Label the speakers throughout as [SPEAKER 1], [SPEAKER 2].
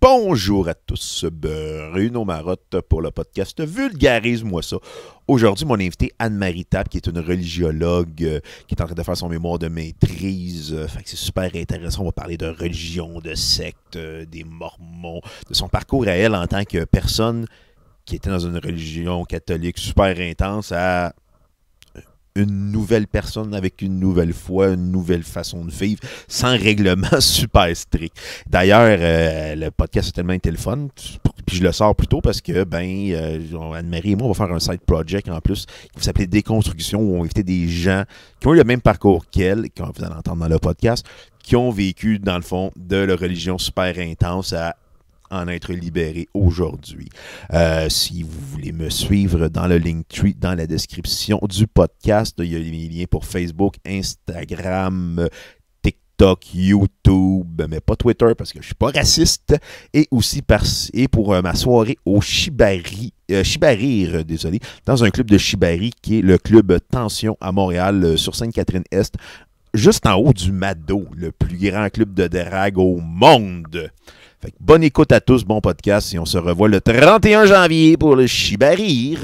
[SPEAKER 1] Bonjour à tous, Bruno Marotte pour le podcast Vulgarise-moi ça. Aujourd'hui, mon invité Anne-Marie Tapp, qui est une religiologue qui est en train de faire son mémoire de maîtrise. Fait que c'est super intéressant. On va parler de religion, de secte, des Mormons, de son parcours à elle en tant que personne qui était dans une religion catholique super intense à une nouvelle personne avec une nouvelle foi, une nouvelle façon de vivre, sans règlement super strict. D'ailleurs, le podcast a tellement été le fun, puis je le sors plus tôt parce que, Anne-Marie et moi, on va faire un side project en plus qui va s'appeler Déconstruction, où on va inviter des gens qui ont eu le même parcours qu'elle, comme vous allez entendre dans le podcast, qui ont vécu, dans le fond, de la religion super intense à en être libéré aujourd'hui. Si vous voulez me suivre dans le Linktree, dans la description du podcast, il y a les liens pour Facebook, Instagram, TikTok, YouTube, mais pas Twitter parce que je suis pas raciste, et aussi pour ma soirée au Shibari, désolé, dans un club de Shibari qui est le club Tension à Montréal sur Sainte-Catherine-Est, juste en haut du Mado, le plus grand club de drague au monde. Fait que bonne écoute à tous, bon podcast, et on se revoit le 31 janvier pour le Chibarir.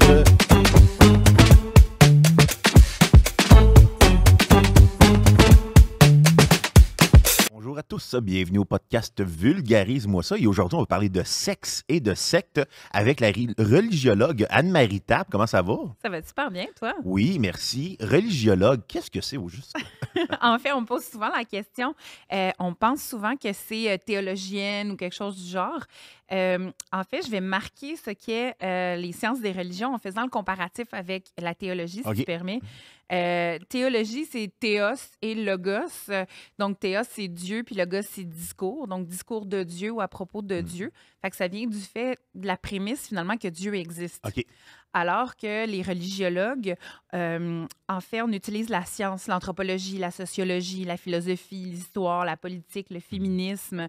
[SPEAKER 1] Bonjour à tous, bienvenue au podcast Vulgarise-moi ça. Et aujourd'hui, on va parler de sexe et de secte avec la religiologue Anne-Marie Tapp. Comment ça va?
[SPEAKER 2] Ça va super bien, toi?
[SPEAKER 1] Oui, merci. Religiologue, qu'est-ce que c'est au juste?
[SPEAKER 2] En fait, on me pose souvent la question. On pense souvent que c'est théologienne ou quelque chose du genre. En fait, je vais marquer ce qu'est les sciences des religions en faisant le comparatif avec la théologie, si tu permets. Théologie, c'est théos et logos. Donc, théos, c'est Dieu, puis logos, c'est discours. Donc, discours de Dieu ou à propos de Dieu. Fait que ça vient du fait, de la prémisse, finalement, que Dieu existe.
[SPEAKER 1] OK.
[SPEAKER 2] Alors que les religiologues, en fait, on utilise la science, l'anthropologie, la sociologie, la philosophie, l'histoire, la politique, le féminisme,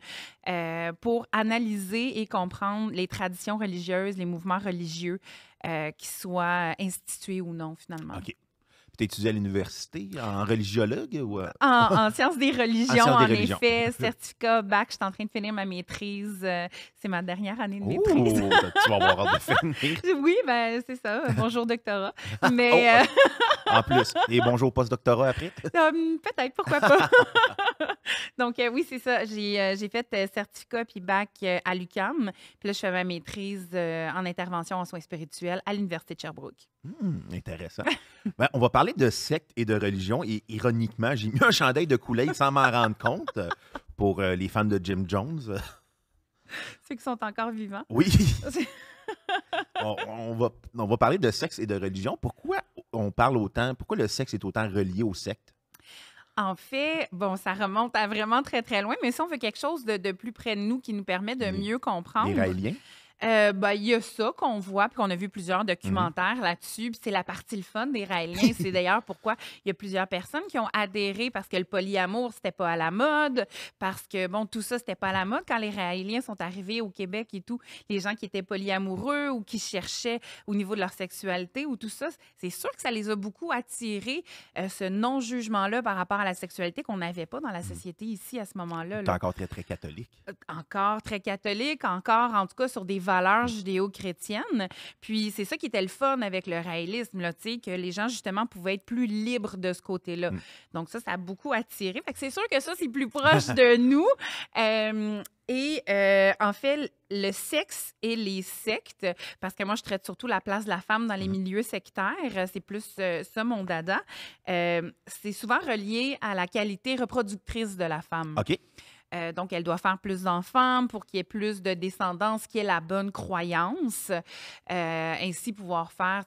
[SPEAKER 2] pour analyser et comprendre les traditions religieuses, les mouvements religieux, qui soient institués ou non, finalement.
[SPEAKER 1] OK. Tu as étudié à l'université en religiologue? Ou...
[SPEAKER 2] En sciences des religions,
[SPEAKER 1] en
[SPEAKER 2] effet. Certificat bac, je suis en train de finir ma maîtrise. C'est ma dernière année de maîtrise.
[SPEAKER 1] Tu vas avoir hâte de finir.
[SPEAKER 2] Oui, ben c'est ça. Bonjour, doctorat. Mais,
[SPEAKER 1] en plus. Et bonjour post-doctorat après?
[SPEAKER 2] Peut-être, pourquoi pas. Donc, oui, c'est ça. J'ai fait certificat puis bac à l'UQAM. Puis là, je fais ma maîtrise en intervention en soins spirituels à l'Université de Sherbrooke.
[SPEAKER 1] Intéressant. On va parler de secte et de religion. Et ironiquement, j'ai mis un chandail de Kool-Aid sans m'en rendre compte pour les fans de Jim Jones.
[SPEAKER 2] Ceux qui sont encore vivants.
[SPEAKER 1] Oui. on va parler de sexe et de religion. Pourquoi pourquoi le sexe est autant relié aux sectes?
[SPEAKER 2] En fait, bon, ça remonte à vraiment très, très loin, mais si on veut quelque chose de plus près de nous qui nous permet de mieux comprendre.
[SPEAKER 1] Les Raéliens?
[SPEAKER 2] Il y a ça qu'on voit, puis qu'on a vu plusieurs documentaires là-dessus. Puis c'est la partie le fun des Raéliens. C'est d'ailleurs pourquoi il y a plusieurs personnes qui ont adhéré parce que le polyamour, c'était pas à la mode, parce que, bon, tout ça, c'était pas à la mode. Quand les Raéliens sont arrivés au Québec et tout, les gens qui étaient polyamoureux ou qui cherchaient au niveau de leur sexualité ou tout ça, c'est sûr que ça les a beaucoup attirés, ce non-jugement-là par rapport à la sexualité qu'on n'avait pas dans la société ici à ce moment-là.
[SPEAKER 1] T'es encore très, très catholique.
[SPEAKER 2] Encore très catholique, encore, en tout cas, sur des valeurs judéo-chrétiennes. Puis c'est ça qui était le fun avec le raélisme, là, que les gens, justement, pouvaient être plus libres de ce côté-là. Donc ça a beaucoup attiré. Fait que c'est sûr que ça, c'est plus proche de nous. En fait, le sexe et les sectes, parce que moi, je traite surtout la place de la femme dans les milieux sectaires, c'est plus ça mon dada, c'est souvent relié à la qualité reproductrice de la femme.
[SPEAKER 1] OK.
[SPEAKER 2] Donc, elle doit faire plus d'enfants pour qu'il y ait plus de descendance, qui est la bonne croyance. Ainsi, pouvoir faire,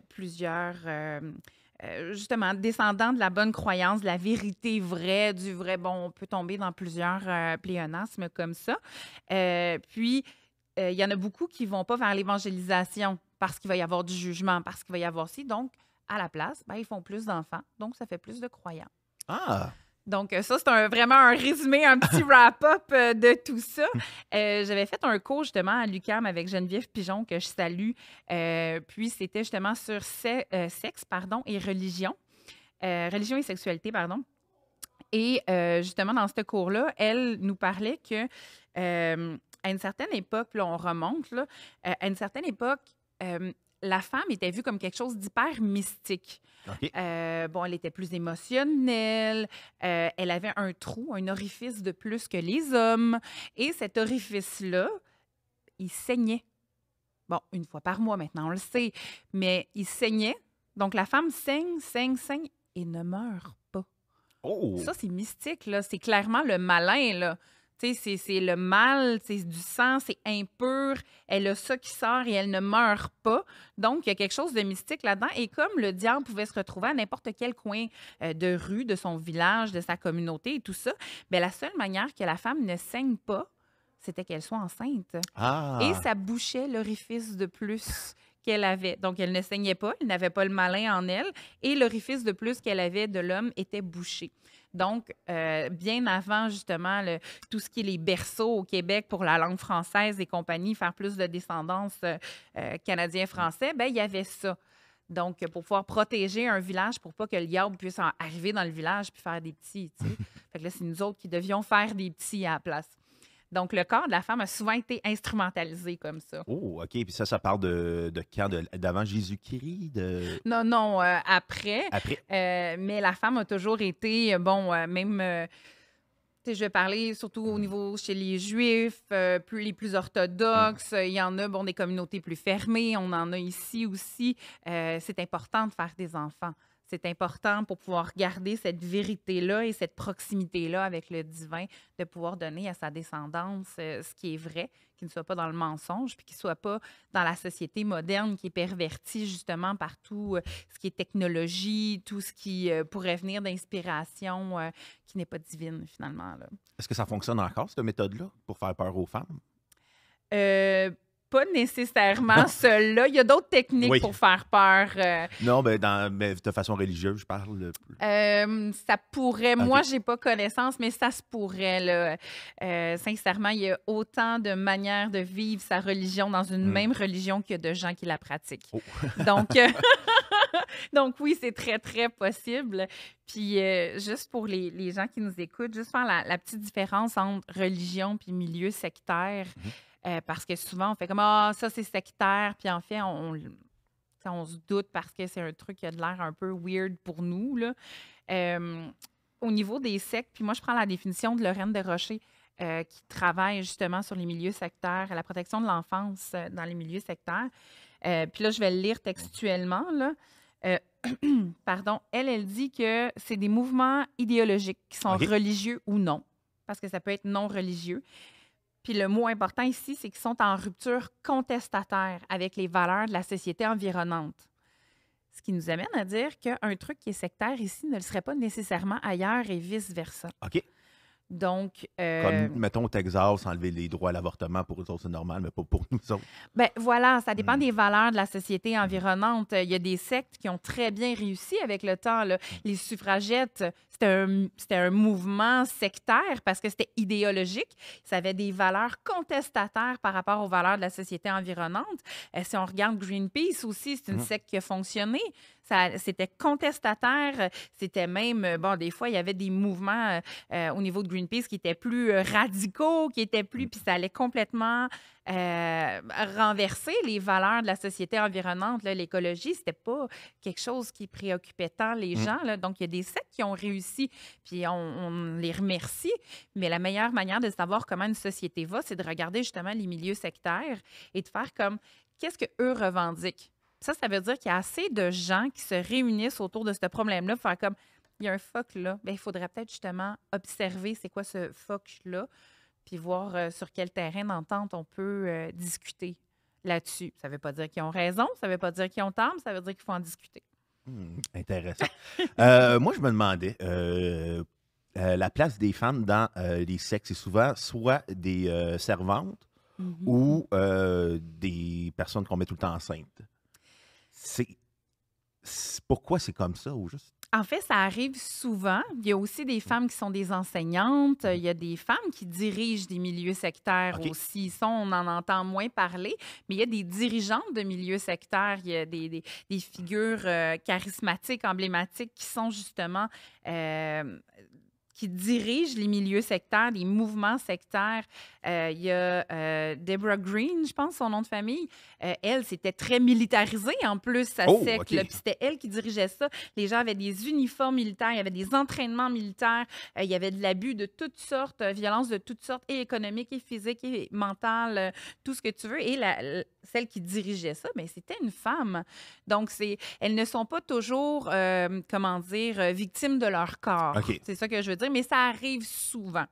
[SPEAKER 2] plusieurs... justement, descendants de la bonne croyance, de la vérité vraie, du vrai. Bon, on peut tomber dans plusieurs pléonasmes comme ça. Puis, il y en a beaucoup qui ne vont pas vers l'évangélisation parce qu'il va y avoir du jugement, parce qu'il va y avoir ci. Donc, à la place, ils font plus d'enfants. Donc, ça fait plus de croyants.
[SPEAKER 1] Ah!
[SPEAKER 2] Donc, ça, c'est vraiment un résumé, un petit wrap-up de tout ça. J'avais fait un cours, justement, à l'UQAM avec Geneviève Pigeon, que je salue. Puis, c'était justement sur sexe, et religion. Religion et sexualité, pardon. Et justement, dans ce cours-là, elle nous parlait que à une certaine époque, puis là, on remonte, là, à une certaine époque, la femme était vue comme quelque chose d'hyper mystique.
[SPEAKER 1] OK.
[SPEAKER 2] Bon, elle était plus émotionnelle, elle avait un trou, un orifice de plus que les hommes. Et cet orifice-là, il saignait. Bon, une fois par mois maintenant, on le sait, mais il saignait. Donc, la femme saigne, saigne, saigne et ne meurt pas.
[SPEAKER 1] Oh!
[SPEAKER 2] Ça, c'est mystique, là. C'est clairement le malin, là. Tu sais, c'est le mal, c'est du sang, c'est impur. Elle a ça qui sort et elle ne meurt pas. Donc, il y a quelque chose de mystique là-dedans. Et comme le diable pouvait se retrouver à n'importe quel coin de rue, de son village, de sa communauté et tout ça, bien, la seule manière que la femme ne saigne pas, c'était qu'elle soit enceinte. Et
[SPEAKER 1] Ah!
[SPEAKER 2] ça bouchait l'orifice de plus qu'elle avait. Donc, elle ne saignait pas, elle n'avait pas le malin en elle, et l'orifice de plus qu'elle avait de l'homme était bouché. Donc, bien avant, justement, tout ce qui est les berceaux au Québec pour la langue française et compagnie, faire plus de descendance canadien-français, ben il y avait ça. Donc, pour pouvoir protéger un village, pour pas que le diable puisse arriver dans le village puis faire des petits, tu sais. Fait que là, c'est nous autres qui devions faire des petits à la place. Donc, le corps de la femme a souvent été instrumentalisé comme ça.
[SPEAKER 1] Oh, OK. Puis ça parle de quand? D'avant Jésus-Christ?
[SPEAKER 2] Non, non, après.
[SPEAKER 1] Après?
[SPEAKER 2] Mais la femme a toujours été, bon, même, tu sais, je vais parler surtout au niveau chez les Juifs, les plus orthodoxes. Il y en a, bon, des communautés plus fermées. On en a ici aussi. C'est important de faire des enfants. C'est important pour pouvoir garder cette vérité-là et cette proximité-là avec le divin, de pouvoir donner à sa descendance ce qui est vrai, qui ne soit pas dans le mensonge, puis qui ne soit pas dans la société moderne qui est pervertie justement par tout ce qui est technologie, tout ce qui pourrait venir d'inspiration qui n'est pas divine finalement, là.
[SPEAKER 1] Est-ce que ça fonctionne encore, cette méthode-là, pour faire peur aux femmes?
[SPEAKER 2] Pas nécessairement celle-là. Il y a d'autres techniques
[SPEAKER 1] Oui.
[SPEAKER 2] pour faire peur.
[SPEAKER 1] Non, mais de façon religieuse, je parle.
[SPEAKER 2] Ça pourrait.
[SPEAKER 1] OK.
[SPEAKER 2] Moi, j'ai pas connaissance, mais ça se pourrait, là. Sincèrement, il y a autant de manières de vivre sa religion dans une même religion qu'il y a de gens qui la pratiquent.
[SPEAKER 1] Oh.
[SPEAKER 2] Donc, donc oui, c'est très, très possible. Puis, juste pour les gens qui nous écoutent, juste faire la petite différence entre religion puis milieu sectaire. Parce que souvent, on fait comme « Ah, ça, c'est sectaire », puis en fait, on se doute parce que c'est un truc qui a de l'air un peu weird pour nous, là. Au niveau des sectes, puis moi, je prends la définition de Lorraine Desrochers, qui travaille justement sur les milieux sectaires, la protection de l'enfance dans les milieux sectaires. Puis là, je vais le lire textuellement, là. Pardon. Elle dit que c'est des mouvements idéologiques qui sont
[SPEAKER 1] OK.
[SPEAKER 2] religieux ou non, parce que ça peut être non religieux. Puis le mot important ici, c'est qu'ils sont en rupture contestataire avec les valeurs de la société environnante. Ce qui nous amène à dire qu'un truc qui est sectaire ici ne le serait pas nécessairement ailleurs et vice-versa.
[SPEAKER 1] OK.
[SPEAKER 2] Donc,
[SPEAKER 1] Comme, mettons, au Texas, enlever les droits à l'avortement, pour eux autres, c'est normal, mais pas pour nous autres.
[SPEAKER 2] ben voilà, ça dépend des valeurs de la société environnante. Il y a des sectes qui ont très bien réussi avec le temps, là. Les suffragettes, c'était un mouvement sectaire parce que c'était idéologique. Ça avait des valeurs contestataires par rapport aux valeurs de la société environnante. Si on regarde Greenpeace aussi, c'est une secte qui a fonctionné. C'était contestataire. C'était même, bon, des fois, il y avait des mouvements au niveau de Greenpeace qui étaient plus radicaux, qui étaient plus, puis ça allait complètement renverser les valeurs de la société environnante. Là. L'écologie, c'était pas quelque chose qui préoccupait tant les gens, là. Donc, il y a des sectes qui ont réussi, puis on les remercie. Mais la meilleure manière de savoir comment une société va, c'est de regarder justement les milieux sectaires et de faire comme, qu'est-ce qu'eux revendiquent? Ça veut dire qu'il y a assez de gens qui se réunissent autour de ce problème-là pour faire comme, il y a un fuck là, bien, il faudrait peut-être justement observer c'est quoi ce fuck-là, puis voir sur quel terrain d'entente on peut discuter là-dessus. Ça ne veut pas dire qu'ils ont raison, ça ne veut pas dire qu'ils ont tort, mais ça veut dire qu'il faut en discuter.
[SPEAKER 1] Intéressant. Moi, je me demandais, la place des femmes dans les sectes, c'est souvent soit des servantes ou des personnes qu'on met tout le temps enceintes. Pourquoi c'est comme ça, au juste?
[SPEAKER 2] En fait, ça arrive souvent. Il y a aussi des femmes qui sont des enseignantes. Il y a des femmes qui dirigent des milieux sectaires
[SPEAKER 1] OK.
[SPEAKER 2] aussi. Ça, on en entend moins parler. Mais il y a des dirigeantes de milieux sectaires. Il y a des figures charismatiques, emblématiques qui sont justement qui dirigent les milieux sectaires, les mouvements sectaires. Il y a Deborah Green, je pense, son nom de famille. Elle, c'était très militarisé en plus, sa secte.
[SPEAKER 1] OK.
[SPEAKER 2] Puis c'était elle qui dirigeait ça. Les gens avaient des uniformes militaires, il y avait des entraînements militaires, il y avait de l'abus de toutes sortes, violence de toutes sortes, et économique, et physique, et mentale, tout ce que tu veux. Et celle qui dirigeait ça, bien, c'était une femme. Donc, elles ne sont pas toujours, victimes de leur corps.
[SPEAKER 1] OK.
[SPEAKER 2] C'est ça que je veux dire, mais ça arrive souvent.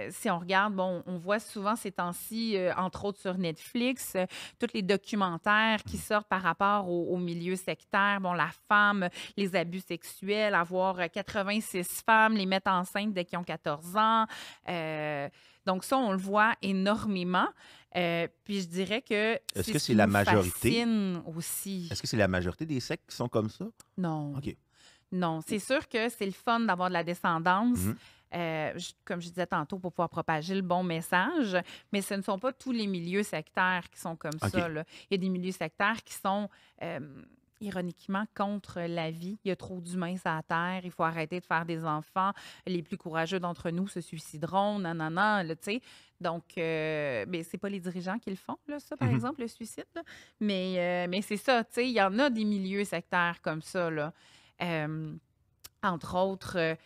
[SPEAKER 2] Si on regarde, on voit souvent ces temps-ci, entre autres sur Netflix, tous les documentaires qui sortent par rapport au milieu sectaire. Bon, la femme, les abus sexuels, avoir 86 femmes, les mettre enceintes dès qu'ils ont 14 ans. Donc ça, on le voit énormément. Puis je dirais que
[SPEAKER 1] Est-ce que
[SPEAKER 2] ce
[SPEAKER 1] c'est
[SPEAKER 2] qui
[SPEAKER 1] la
[SPEAKER 2] nous
[SPEAKER 1] majorité?
[SPEAKER 2] fascine aussi.
[SPEAKER 1] Est-ce que c'est la majorité des sectes qui sont comme ça?
[SPEAKER 2] Non.
[SPEAKER 1] OK.
[SPEAKER 2] Non, c'est sûr que c'est le fun d'avoir de la descendance.
[SPEAKER 1] Mhm.
[SPEAKER 2] Comme je disais tantôt, pour pouvoir propager le bon message, mais ce ne sont pas tous les milieux sectaires qui sont comme
[SPEAKER 1] OK.
[SPEAKER 2] ça, là. Il y a des milieux sectaires qui sont ironiquement contre la vie. Il y a trop d'humains sur la Terre, il faut arrêter de faire des enfants. Les plus courageux d'entre nous se suicideront, nanana, là, tu sais. Donc, c'est pas les dirigeants qui le font, là, ça, par
[SPEAKER 1] Mhm.
[SPEAKER 2] exemple, le suicide, là. Mais c'est ça, tu sais, il y en a des milieux sectaires comme ça, là. Entre autres,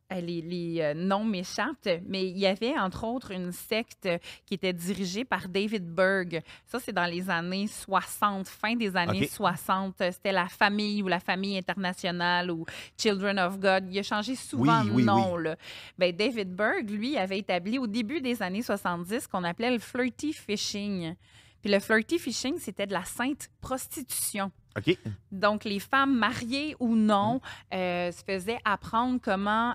[SPEAKER 2] les noms m'échappent, mais il y avait, entre autres, une secte qui était dirigée par David Berg. Ça, c'est dans les années 60, fin des années
[SPEAKER 1] OK.
[SPEAKER 2] 60. C'était la famille ou la famille internationale ou Children of God. Il a changé souvent
[SPEAKER 1] Oui,
[SPEAKER 2] de
[SPEAKER 1] oui,
[SPEAKER 2] nom,
[SPEAKER 1] oui.
[SPEAKER 2] là. Ben, David Berg, lui, avait établi au début des années 70 ce qu'on appelait le flirty fishing. Puis le flirty fishing, c'était de la sainte prostitution.
[SPEAKER 1] OK.
[SPEAKER 2] Donc, les femmes mariées ou non se faisaient apprendre comment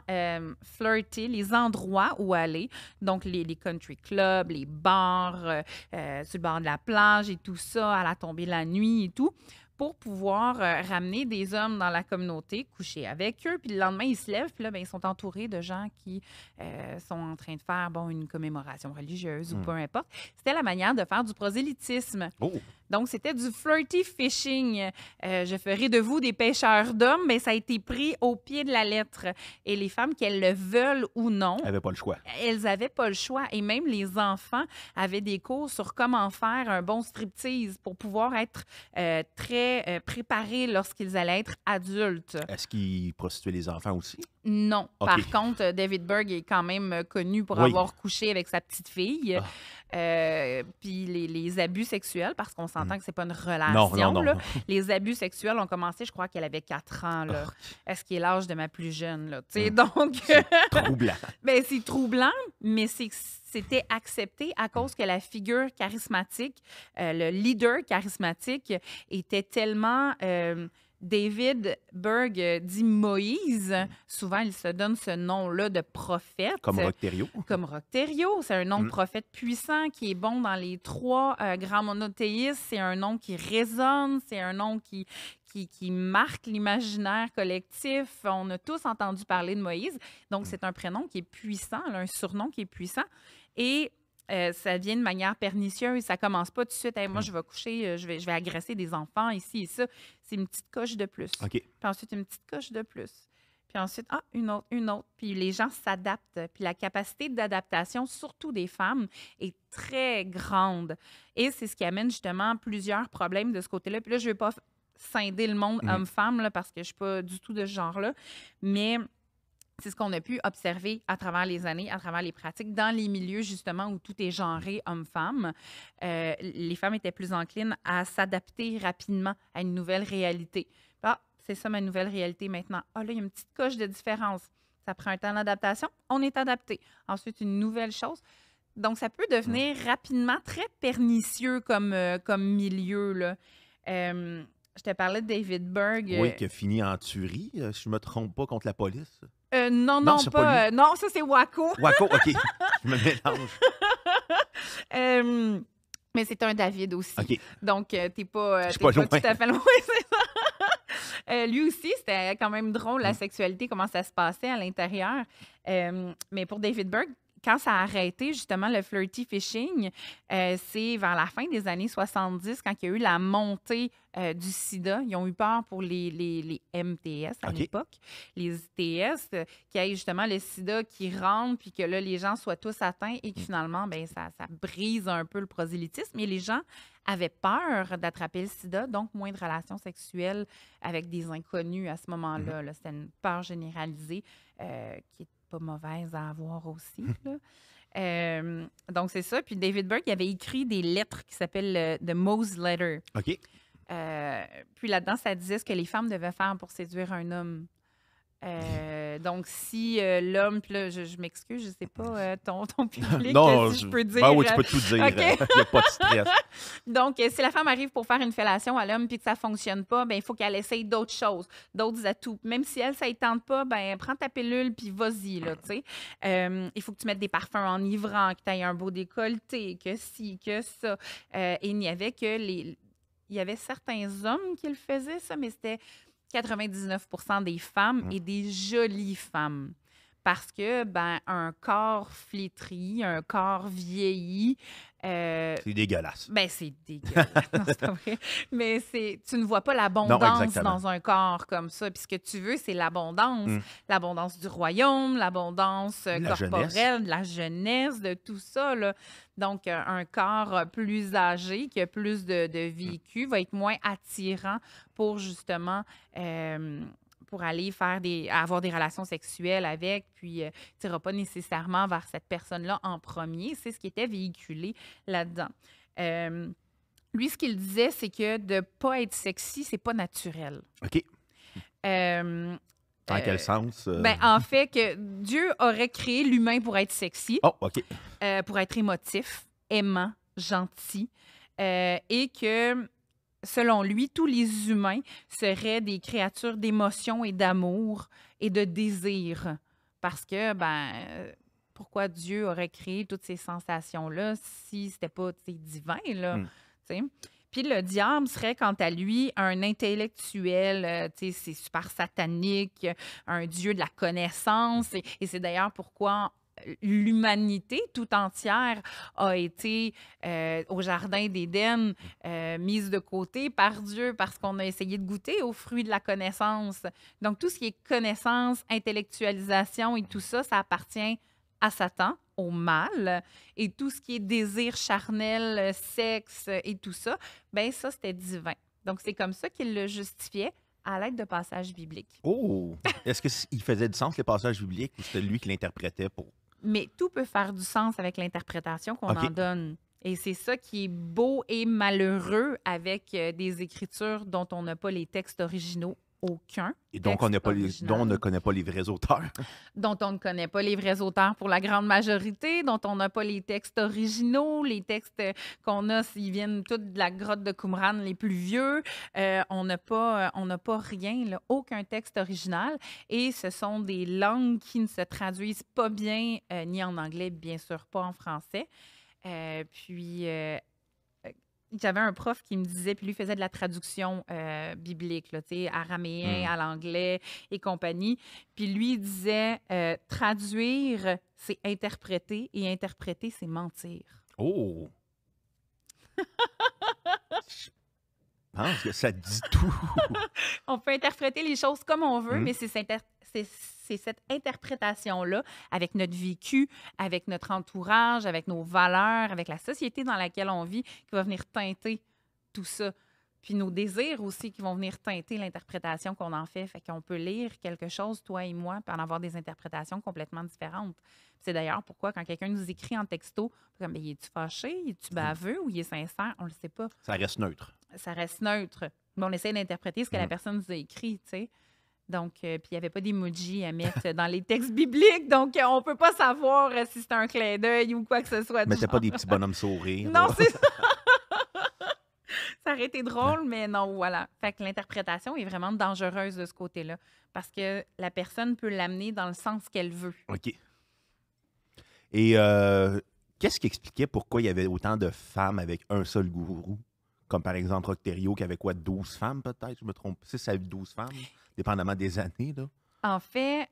[SPEAKER 2] flirter, les endroits où aller. Donc, les country clubs, les bars, sur le bord de la plage et tout ça, à la tombée de la nuit et tout, pour pouvoir ramener des hommes dans la communauté, coucher avec eux. Puis le lendemain, ils se lèvent, puis là, ils sont entourés de gens qui sont en train de faire une commémoration religieuse ou peu importe. C'était la manière de faire du prosélytisme.
[SPEAKER 1] Oh.
[SPEAKER 2] Donc, c'était du flirty fishing. Je ferai de vous des pêcheurs d'hommes, mais ça a été pris au pied de la lettre. Et les femmes, qu'elles le veulent ou non,
[SPEAKER 1] Elle n'avait pas le choix.
[SPEAKER 2] elles n'avaient pas le choix. Et même les enfants avaient des cours sur comment faire un bon striptease pour pouvoir être très préparés lorsqu'ils allaient être adultes.
[SPEAKER 1] Est-ce qu'ils prostituaient les enfants aussi?
[SPEAKER 2] Non.
[SPEAKER 1] OK.
[SPEAKER 2] Par contre, David Berg est quand même connu pour
[SPEAKER 1] Oui.
[SPEAKER 2] avoir couché avec sa petite fille. Puis les abus sexuels, parce qu'on s'entend que c'est pas une relation.
[SPEAKER 1] Non.
[SPEAKER 2] Là. Les abus sexuels ont commencé, je crois qu'elle avait 4 ans. Là. Ce qui est l'âge de ma plus jeune. Là, donc,
[SPEAKER 1] Troublant.
[SPEAKER 2] ben, c'est troublant, mais c'était accepté à cause que la figure charismatique, le leader charismatique, était tellement... David Berg dit Moïse. Souvent, il se donne ce nom-là de prophète.
[SPEAKER 1] Comme Roch Thériault.
[SPEAKER 2] Comme Roch Thériault. C'est un nom de prophète puissant qui est bon dans les 3 grands monothéistes. C'est un nom qui résonne. C'est un nom qui marque l'imaginaire collectif. On a tous entendu parler de Moïse. Donc, c'est un prénom qui est puissant, là, un surnom qui est puissant. Et ça vient de manière pernicieuse. Ça commence pas tout de suite. Hey, moi, je vais coucher, je vais agresser des enfants ici et ça. C'est une petite coche de plus.
[SPEAKER 1] OK.
[SPEAKER 2] Puis ensuite, une petite coche de plus. Puis ensuite, une autre. Puis les gens s'adaptent. Puis la capacité d'adaptation, surtout des femmes, est très grande. Et c'est ce qui amène justement plusieurs problèmes de ce côté-là. Puis là, je ne veux pas scinder le monde homme-femme là, parce que je ne suis pas du tout de ce genre-là. Mais... c'est ce qu'on a pu observer à travers les années, à travers les pratiques, dans les milieux, justement, où tout est genré homme-femme. Les femmes étaient plus enclines à s'adapter rapidement à une nouvelle réalité. Ah, c'est ça ma nouvelle réalité maintenant. Ah, là, il y a une petite coche de différence. Ça prend un temps d'adaptation, on est adapté. Ensuite, une nouvelle chose. Donc, ça peut devenir rapidement très pernicieux comme milieu, là. Je te parlais de David Berg.
[SPEAKER 1] Oui, qui a fini en tuerie, si je ne me trompe pas, contre la police.
[SPEAKER 2] Non,
[SPEAKER 1] c'est
[SPEAKER 2] pas.
[SPEAKER 1] pas
[SPEAKER 2] Non, ça, c'est Waco.
[SPEAKER 1] Waco, OK. Je me mélange.
[SPEAKER 2] Mais c'est un David aussi.
[SPEAKER 1] OK.
[SPEAKER 2] Donc, t'es pas,
[SPEAKER 1] Je suis pas loin.
[SPEAKER 2] tout à fait loin, c'est ça. Lui aussi, c'était quand même drôle, la sexualité, comment ça se passait à l'intérieur. Mais pour David Berg, quand ça a arrêté, justement, le flirty fishing, c'est vers la fin des années 70, quand il y a eu la montée du sida. Ils ont eu peur pour les MTS à l'époque, les ITS, qu'il y ait justement le sida qui rentre, puis que là, les gens soient tous atteints et que finalement, ben, ça brise un peu le prosélytisme. Et les gens avaient peur d'attraper le sida, donc moins de relations sexuelles avec des inconnus à ce moment-là. Là. C'était une peur généralisée qui est pas mauvaise à avoir aussi. Là. Donc, c'est ça. Puis David Burke il avait écrit des lettres qui s'appellent The Moe's Letter.
[SPEAKER 1] OK.
[SPEAKER 2] Puis là-dedans, ça disait ce que les femmes devaient faire pour séduire un homme. Donc, si l'homme, puis là, je m'excuse, je sais pas, ton public,
[SPEAKER 1] non,
[SPEAKER 2] si je peux dire.
[SPEAKER 1] Ben oui, tu peux tout dire. Il
[SPEAKER 2] OK.
[SPEAKER 1] n'y a pas de stress.
[SPEAKER 2] Donc, si la femme arrive pour faire une fellation à l'homme puis que ça fonctionne pas, ben il faut qu'elle essaye d'autres choses, d'autres atouts. Même si elle, ça ne tente pas, ben prends ta pilule puis vas-y, là, tu sais. Il faut que tu mettes des parfums enivrants, que tu aies un beau décolleté, que ci, que ça. Et il n'y avait que il y avait certains hommes qui le faisaient, ça, mais c'était 99% des femmes et des jolies femmes. Parce que, ben, un corps flétri, un corps vieilli...
[SPEAKER 1] c'est dégueulasse.
[SPEAKER 2] Ben, c'est dégueulasse. Non, c'est pas vrai. Mais tu ne vois pas l'abondance dans un corps comme ça. Puis ce que tu veux, c'est l'abondance. L'abondance du royaume, l'abondance corporelle, de la jeunesse, de tout ça, là. Donc, un corps plus âgé, qui a plus de vécu, va être moins attirant pour, justement... pour aller avoir des relations sexuelles avec, puis tu n'iras pas nécessairement vers cette personne-là en premier. C'est ce qui était véhiculé là-dedans. Lui, ce qu'il disait, c'est que de ne pas être sexy, c'est pas naturel.
[SPEAKER 1] OK. Dans quel sens?
[SPEAKER 2] Ben, en fait, que Dieu aurait créé l'humain pour être sexy,
[SPEAKER 1] OK.
[SPEAKER 2] Pour être émotif, aimant, gentil, et que... Selon lui, tous les humains seraient des créatures d'émotion et d'amour et de désir. Parce que, pourquoi Dieu aurait créé toutes ces sensations-là si c'était pas divin, là? Puis le diable serait, quant à lui, un intellectuel, c'est super satanique, un dieu de la connaissance. Et c'est d'ailleurs pourquoi... l'humanité tout entière a été au Jardin d'Éden mise de côté par Dieu parce qu'on a essayé de goûter aux fruits de la connaissance. Donc, tout ce qui est connaissance, intellectualisation et tout ça, ça appartient à Satan, au mal. Et tout ce qui est désir charnel, sexe et tout ça, bien, ça, c'était divin. Donc, c'est comme ça qu'il le justifiait à l'aide de passages bibliques.
[SPEAKER 1] Oh! Est-ce qu'il faisait du sens, les passages bibliques, ou c'était lui qui l'interprétait pour...
[SPEAKER 2] Mais tout peut faire du sens avec l'interprétation qu'on en donne. Et c'est ça qui est beau et malheureux avec des écritures dont on n'a pas les textes originaux. Aucun.
[SPEAKER 1] Et donc, dont on ne connaît pas les vrais auteurs.
[SPEAKER 2] Dont on ne connaît pas les vrais auteurs pour la grande majorité, dont on n'a pas les textes originaux, les textes qu'on a, ils viennent tous de la grotte de Qumran, les plus vieux. On n'a pas rien, là, aucun texte original. Et ce sont des langues qui ne se traduisent pas bien, ni en anglais, bien sûr, pas en français. J'avais un prof qui me disait, puis lui faisait de la traduction biblique, là, araméen à l'anglais et compagnie. Puis lui disait, traduire, c'est interpréter, et interpréter, c'est mentir.
[SPEAKER 1] Oh! Je pense que ça dit tout.
[SPEAKER 2] On peut interpréter les choses comme on veut, mais c'est cette interprétation-là, avec notre vécu, avec notre entourage, avec nos valeurs, avec la société dans laquelle on vit, qui va venir teinter tout ça. Puis nos désirs aussi qui vont venir teinter l'interprétation qu'on en fait. Fait qu'on peut lire quelque chose, toi et moi, puis en avoir des interprétations complètement différentes. C'est d'ailleurs pourquoi, quand quelqu'un nous écrit en texto, comme, il est-tu fâché, il est-tu baveux ou il est sincère? On le sait pas.
[SPEAKER 1] Ça reste neutre.
[SPEAKER 2] Ça reste neutre. Mais on essaie d'interpréter ce que la personne nous a écrit, tu sais. Donc, puis il n'y avait pas d'emoji à mettre dans les textes bibliques, donc on ne peut pas savoir si c'est un clin d'œil ou quoi que ce soit.
[SPEAKER 1] Mais c'est pas des petits bonhommes sourires.
[SPEAKER 2] Non, c'est ça. Ça aurait été drôle, mais non, voilà. Fait que l'interprétation est vraiment dangereuse de ce côté-là, parce que la personne peut l'amener dans le sens qu'elle veut.
[SPEAKER 1] OK. Et qu'est-ce qui expliquait pourquoi il y avait autant de femmes avec un seul gourou? Comme par exemple Octerio qui avait 12 femmes peut-être, je me trompe, 6 à 12 femmes, dépendamment des années, là.
[SPEAKER 2] En fait,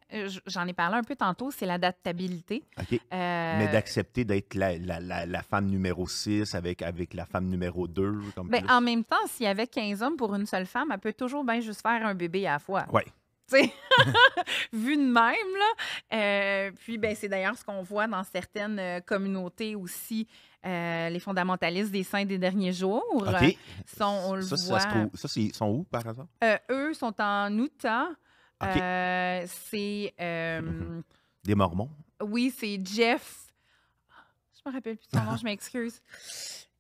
[SPEAKER 2] j'en ai parlé un peu tantôt, c'est l'adaptabilité.
[SPEAKER 1] OK. Mais d'accepter d'être la femme numéro 6 avec la femme numéro 2. Comme
[SPEAKER 2] Ben,
[SPEAKER 1] plus.
[SPEAKER 2] en même temps, s'il y avait 15 hommes pour une seule femme, elle peut toujours bien juste faire un bébé à la fois.
[SPEAKER 1] Oui.
[SPEAKER 2] Tu sais, vu de même, là. Puis, ben, c'est d'ailleurs ce qu'on voit dans certaines communautés aussi, les fondamentalistes des saints des derniers jours.
[SPEAKER 1] OK.
[SPEAKER 2] On le voit.
[SPEAKER 1] Ils sont où, par hasard?
[SPEAKER 2] Eux sont en Utah.
[SPEAKER 1] OK.
[SPEAKER 2] C'est.
[SPEAKER 1] Des Mormons?
[SPEAKER 2] Oui, c'est Jeff. Je me rappelle plus de son nom, je m'excuse.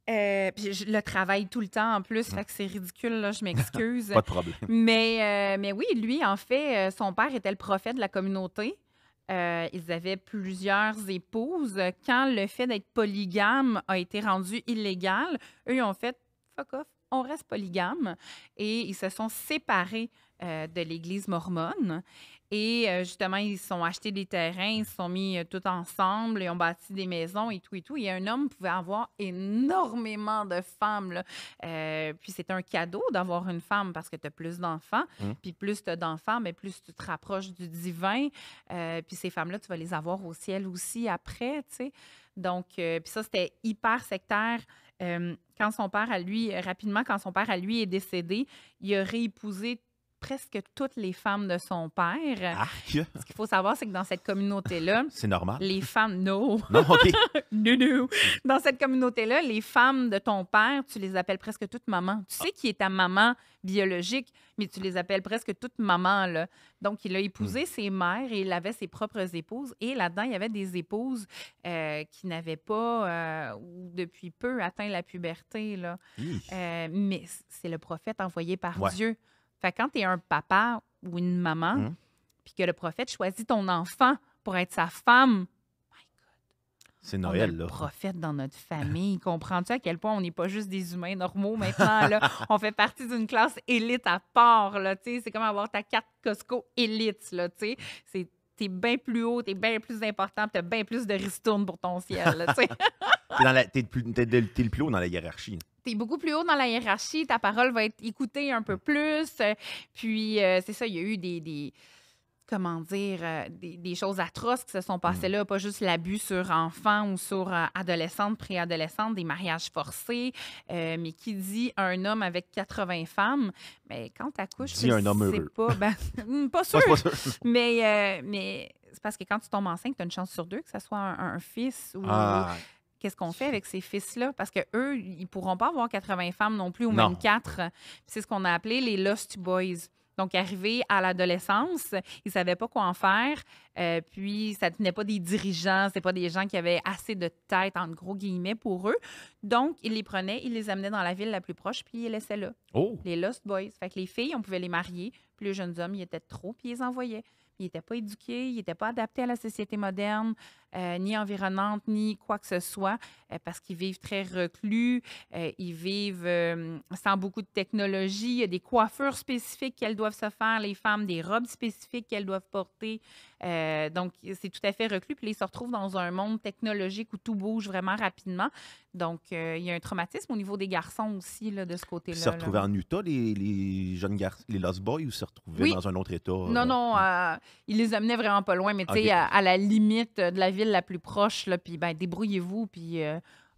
[SPEAKER 2] Puis je le travaille tout le temps en plus, fait que c'est ridicule, là, je m'excuse.
[SPEAKER 1] Pas de problème.
[SPEAKER 2] Mais oui, lui, en fait, son père était le prophète de la communauté. Ils avaient plusieurs épouses. Quand le fait d'être polygame a été rendu illégal, eux, ils ont fait « fuck off, on reste polygame ». Et ils se sont séparés de l'Église mormone. Et justement, ils se sont achetés des terrains, ils se sont mis tout ensemble, ils ont bâti des maisons et tout et tout. Et un homme pouvait avoir énormément de femmes, là. Puis c'est un cadeau d'avoir une femme parce que tu as plus d'enfants. Puis plus tu as d'enfants, mais plus tu te rapproches du divin. Puis ces femmes-là, tu vas les avoir au ciel aussi après, tu sais. Donc, puis ça, c'était hyper sectaire. Quand son père à lui est décédé, il a réépousé presque toutes les femmes de son père.
[SPEAKER 1] Arc!
[SPEAKER 2] Ce qu'il faut savoir, c'est que dans cette communauté-là,
[SPEAKER 1] C'est normal.
[SPEAKER 2] les femmes... Non!
[SPEAKER 1] Non, OK.
[SPEAKER 2] Non. Dans cette communauté-là, les femmes de ton père, tu les appelles presque toutes maman. Tu sais qui est ta maman biologique, mais tu les appelles presque toutes maman, là. Donc, il a épousé ses mères et il avait ses propres épouses. Et là-dedans, il y avait des épouses qui n'avaient pas, ou depuis peu, atteint la puberté, là. Mais c'est le prophète envoyé par Dieu. Fait que quand tu es un papa ou une maman, puis que le prophète choisit ton enfant pour être sa femme, my God.
[SPEAKER 1] C'est Noël,
[SPEAKER 2] on a
[SPEAKER 1] là.
[SPEAKER 2] le prophète dans notre famille. Comprends-tu à quel point on n'est pas juste des humains normaux maintenant, là? On fait partie d'une classe élite à part, là, tu sais. C'est comme avoir ta carte Costco élite, là, tu sais. T'es bien plus haut, t'es bien plus important, t'as bien plus de ristournes pour ton ciel, là, tu sais.
[SPEAKER 1] T'es le plus haut dans la hiérarchie.
[SPEAKER 2] T'es beaucoup plus haut dans la hiérarchie, ta parole va être écoutée un peu plus. Puis, c'est ça, il y a eu des choses atroces qui se sont passées là, pas juste l'abus sur enfants ou sur adolescentes, préadolescentes, des mariages forcés, mais qui dit un homme avec 80 femmes, mais quand t'accouches,
[SPEAKER 1] Dis un homme heureux.
[SPEAKER 2] Pas sûr.
[SPEAKER 1] Pas sûr.
[SPEAKER 2] Mais c'est parce que quand tu tombes enceinte, tu as une chance sur deux que ça soit un fils ou... Qu'est-ce qu'on fait avec ces fils-là? Parce qu'eux, ils ne pourront pas avoir 80 femmes non plus, ou même 4. C'est ce qu'on a appelé les Lost Boys. Donc, arrivés à l'adolescence, ils ne savaient pas quoi en faire. Puis, ça ne tenait pas des dirigeants. Ce pas des gens qui avaient assez de tête, entre gros guillemets, pour eux. Donc, ils les prenaient, ils les amenaient dans la ville la plus proche, puis ils les laissaient là. Les Lost Boys. Fait que les filles, on pouvait les marier. Puis les jeunes hommes, ils étaient trop, puis ils les envoyaient. Ils n'étaient pas éduqués, ils n'étaient pas adaptés à la société moderne, ni environnante, ni quoi que ce soit, parce qu'ils vivent très reclus, ils vivent sans beaucoup de technologie. Il y a des coiffures spécifiques qu'elles doivent se faire, les femmes, des robes spécifiques qu'elles doivent porter. Donc, c'est tout à fait reclus. Puis là, ils se retrouvent dans un monde technologique où tout bouge vraiment rapidement. Donc, il y a un traumatisme au niveau des garçons aussi, là, de ce côté-là.
[SPEAKER 1] Ils se retrouvaient en Utah, les jeunes garçons, les Lost Boys, ou se retrouvaient dans un autre État?
[SPEAKER 2] Non, ils les amenaient vraiment pas loin, mais tu sais, à la limite de la ville la plus proche, là, puis ben, débrouillez-vous, puis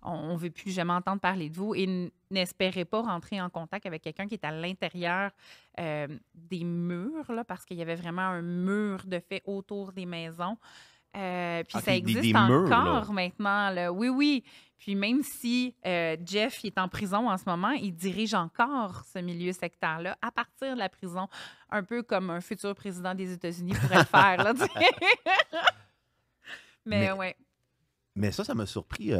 [SPEAKER 2] on ne veut plus jamais entendre parler de vous. Et n'espérez pas rentrer en contact avec quelqu'un qui est à l'intérieur des murs, là, parce qu'il y avait vraiment un mur de fait autour des maisons. Puis ça existe encore maintenant. Là. Oui. Puis même si Jeff est en prison en ce moment, il dirige encore ce milieu sectaire-là à partir de la prison, un peu comme un futur président des États-Unis pourrait le faire. Là, mais ouais.
[SPEAKER 1] Mais ça m'a surpris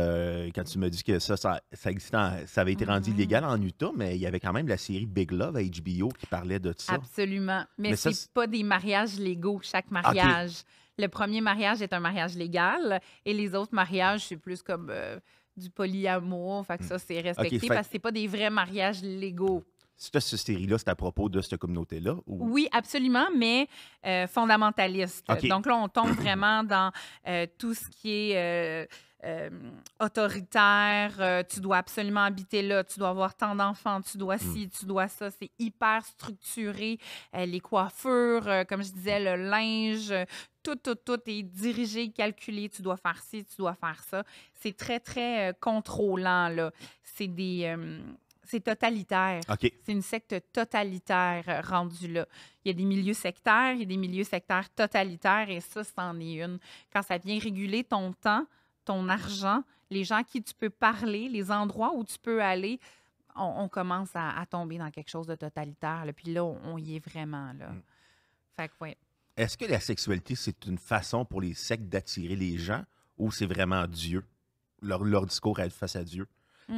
[SPEAKER 1] quand tu m'as dit que ça existait, ça avait été rendu illégal en Utah, mais il y avait quand même la série Big Love à HBO qui parlait de ça.
[SPEAKER 2] Absolument. Mais c'est pas des mariages légaux, chaque mariage. Okay. Le premier mariage est un mariage légal et les autres mariages, c'est plus comme du polyamour. Fait que ça, c'est respecté parce que c'est pas des vrais mariages légaux.
[SPEAKER 1] Cette série-là, c'est à propos de cette communauté-là? Ou...
[SPEAKER 2] Oui, absolument, mais fondamentaliste.
[SPEAKER 1] Okay.
[SPEAKER 2] Donc là, on tombe vraiment dans tout ce qui est euh, autoritaire, tu dois absolument habiter là, tu dois avoir tant d'enfants, tu dois ci, tu dois ça. C'est hyper structuré. Les coiffures, comme je disais, le linge, tout est dirigé, calculé. Tu dois faire ci, tu dois faire ça. C'est très, très contrôlant, là. C'est totalitaire.
[SPEAKER 1] OK.
[SPEAKER 2] C'est une secte totalitaire rendue là. Il y a des milieux sectaires, il y a des milieux sectaires totalitaires et ça, c'en est une. Quand ça vient réguler ton temps, ton argent, les gens à qui tu peux parler, les endroits où tu peux aller, on commence à tomber dans quelque chose de totalitaire. Là. Puis là, on y est vraiment. Là. Fait que, ouais.
[SPEAKER 1] Est-ce que la sexualité, c'est une façon pour les sectes d'attirer les gens ou c'est vraiment Dieu? Leur discours est face à Dieu?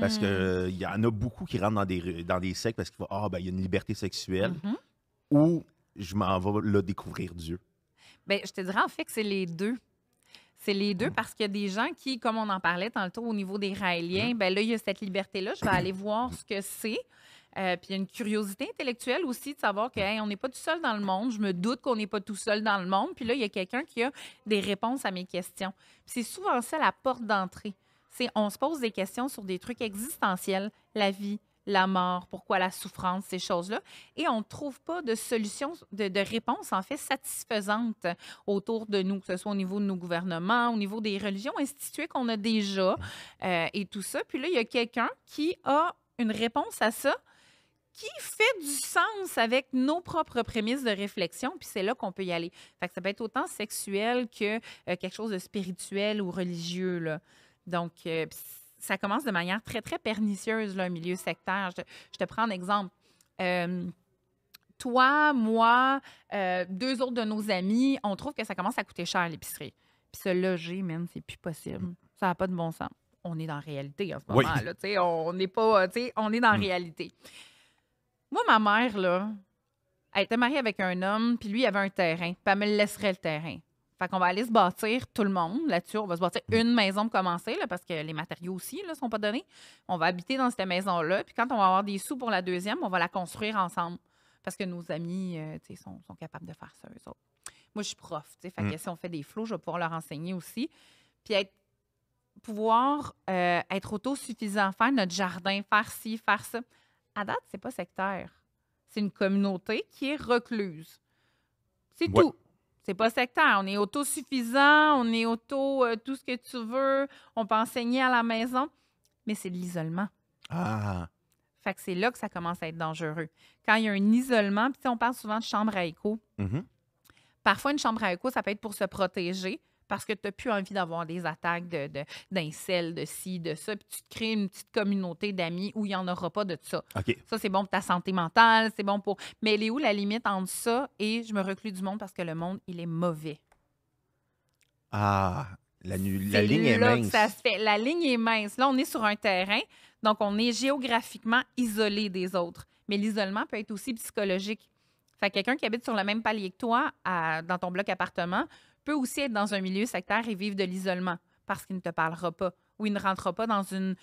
[SPEAKER 1] Parce que il y en a beaucoup qui rentrent dans des sectes parce qu'il faut il y a une liberté sexuelle ou je m'en vais là découvrir Dieu.
[SPEAKER 2] Bien, je te dirais en fait que c'est les deux. C'est les deux parce qu'il y a des gens qui, comme on en parlait tantôt au niveau des Raéliens, ben là, il y a cette liberté-là. Je vais aller voir ce que c'est. Puis il y a une curiosité intellectuelle aussi de savoir qu'on n'est pas tout seul dans le monde. Je me doute qu'on n'est pas tout seul dans le monde. Puis là, il y a quelqu'un qui a des réponses à mes questions. Puis c'est souvent ça la porte d'entrée. On se pose des questions sur des trucs existentiels, la vie, la mort, pourquoi la souffrance, ces choses-là. Et on ne trouve pas de solution, de réponse, en fait, satisfaisante autour de nous, que ce soit au niveau de nos gouvernements, au niveau des religions instituées qu'on a déjà et tout ça. Puis là, il y a quelqu'un qui a une réponse à ça qui fait du sens avec nos propres prémices de réflexion, puis c'est là qu'on peut y aller. Fait que ça peut être autant sexuel que quelque chose de spirituel ou religieux, là. Donc, ça commence de manière très, très pernicieuse, là, un milieu sectaire. Je te prends un exemple. Toi, moi, deux autres de nos amis, on trouve que ça commence à coûter cher à l'épicerie. Puis se loger, man, c'est plus possible. Ça n'a pas de bon sens. On est dans la réalité en ce moment-là. Oui. On n'est pas, on est dans la réalité. Moi, ma mère, là, elle était mariée avec un homme, puis lui, il avait un terrain, puis elle me laisserait le terrain. Fait qu'on va aller se bâtir, tout le monde, là-dessus. On va se bâtir une maison pour commencer, là, parce que les matériaux aussi ne sont pas donnés. On va habiter dans cette maison-là, puis quand on va avoir des sous pour la deuxième, on va la construire ensemble. Parce que nos amis, sont capables de faire ça, eux autres. Moi, je suis prof, fait que si on fait des flots, je vais pouvoir leur enseigner aussi. Puis pouvoir être autosuffisant, faire notre jardin, faire ci, faire ça. À date, c'est pas sectaire. C'est une communauté qui est recluse. C'est tout. C'est pas sectaire. On est autosuffisant, on est tout ce que tu veux. On peut enseigner à la maison, mais c'est de l'isolement.
[SPEAKER 1] Ah!
[SPEAKER 2] Fait que c'est là que ça commence à être dangereux. Quand il y a un isolement, puis on parle souvent de chambre à écho. Parfois, une chambre à écho, ça peut être pour se protéger parce que tu n'as plus envie d'avoir des attaques d'incels, de ci, de ça. Puis tu te crées une petite communauté d'amis où il n'y en aura pas de ça.
[SPEAKER 1] Okay.
[SPEAKER 2] Ça, c'est bon pour ta santé mentale, c'est bon pour... Mais elle est où la limite entre ça et je me reclus du monde parce que le monde, il est mauvais?
[SPEAKER 1] Ah, la ligne est mince.
[SPEAKER 2] Ça se fait. La ligne est mince. Là, on est sur un terrain, donc on est géographiquement isolé des autres. Mais l'isolement peut être aussi psychologique. Fait que quelqu'un qui habite sur le même palier que toi, dans ton bloc appartement, peut aussi être dans un milieu sectaire et vivre de l'isolement parce qu'il ne te parlera pas ou il ne rentrera pas dans une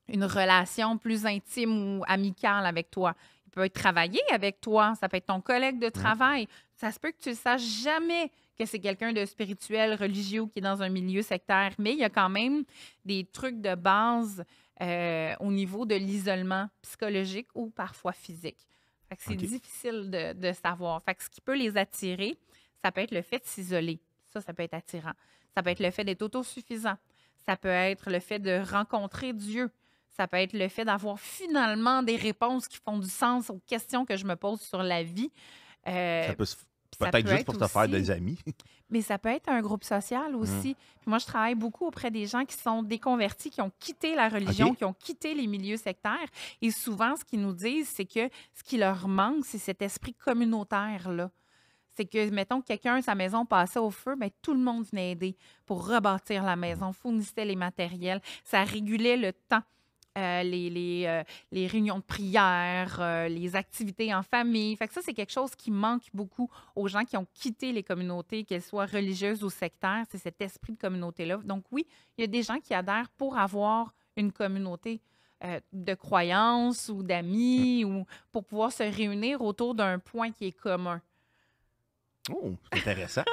[SPEAKER 2] relation plus intime ou amicale avec toi. Il peut être travaillé avec toi, ça peut être ton collègue de travail. Ça se peut que tu ne saches jamais que c'est quelqu'un de spirituel, religieux qui est dans un milieu sectaire, mais il y a quand même des trucs de base au niveau de l'isolement psychologique ou parfois physique. Fait que c'est difficile de savoir. Fait que ce qui peut les attirer, ça peut être le fait de s'isoler. Ça peut être attirant. Ça peut être le fait d'être autosuffisant. Ça peut être le fait de rencontrer Dieu. Ça peut être le fait d'avoir finalement des réponses qui font du sens aux questions que je me pose sur la vie.
[SPEAKER 1] Ça peut peut-être juste pour te faire des amis.
[SPEAKER 2] Mais ça peut être un groupe social aussi. Puis moi, je travaille beaucoup auprès des gens qui sont déconvertis, qui ont quitté la religion, qui ont quitté les milieux sectaires. Et souvent, ce qu'ils nous disent, c'est que ce qui leur manque, c'est cet esprit communautaire-là. C'est que, mettons, quelqu'un, sa maison passait au feu, bien, tout le monde venait aider pour rebâtir la maison, fournissait les matériels. Ça régulait le temps. Les réunions de prière, les activités en famille. Fait que ça, c'est quelque chose qui manque beaucoup aux gens qui ont quitté les communautés, qu'elles soient religieuses ou sectaires. C'est cet esprit de communauté-là. Donc oui, il y a des gens qui adhèrent pour avoir une communauté de croyances ou d'amis ou pour pouvoir se réunir autour d'un point qui est commun.
[SPEAKER 1] Oh, c'est intéressant.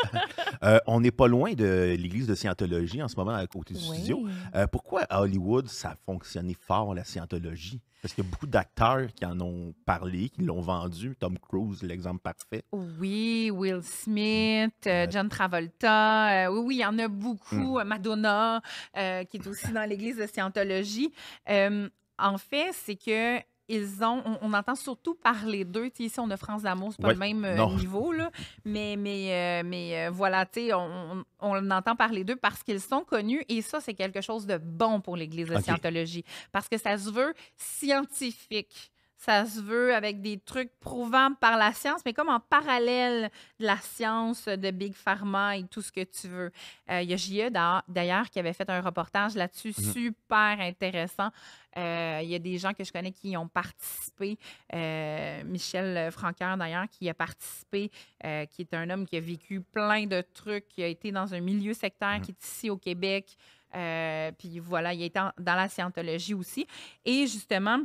[SPEAKER 1] On n'est pas loin de l'église de Scientologie en ce moment à côté du studio.
[SPEAKER 2] Oui.
[SPEAKER 1] Pourquoi à Hollywood, ça a fonctionné fort, la Scientologie? Parce qu'il y a beaucoup d'acteurs qui en ont parlé, qui l'ont vendu. Tom Cruise, l'exemple parfait.
[SPEAKER 2] Oui, Will Smith, John Travolta. Oui, oui, il y en a beaucoup. Madonna, qui est aussi dans l'église de Scientologie. En fait, c'est que on entend surtout parler d'eux. Tu sais, ici, on a France d'amour, c'est pas
[SPEAKER 1] Ouais,
[SPEAKER 2] le même
[SPEAKER 1] non.
[SPEAKER 2] niveau, là. Mais voilà, tu sais, on entend parler d'eux parce qu'ils sont connus et ça, c'est quelque chose de bon pour l'église de
[SPEAKER 1] OK.
[SPEAKER 2] Scientologie parce que ça se veut scientifique. Ça se veut avec des trucs prouvables par la science, mais comme en parallèle de la science de Big Pharma et tout ce que tu veux. Il y a J.E. d'ailleurs qui avait fait un reportage là-dessus super intéressant. Il y a des gens que je connais qui y ont participé. Michel Franqueur, d'ailleurs, qui a participé, qui est un homme qui a vécu plein de trucs, qui a été dans un milieu sectaire qui est ici au Québec. Puis voilà, il a été dans la scientologie aussi. Et justement,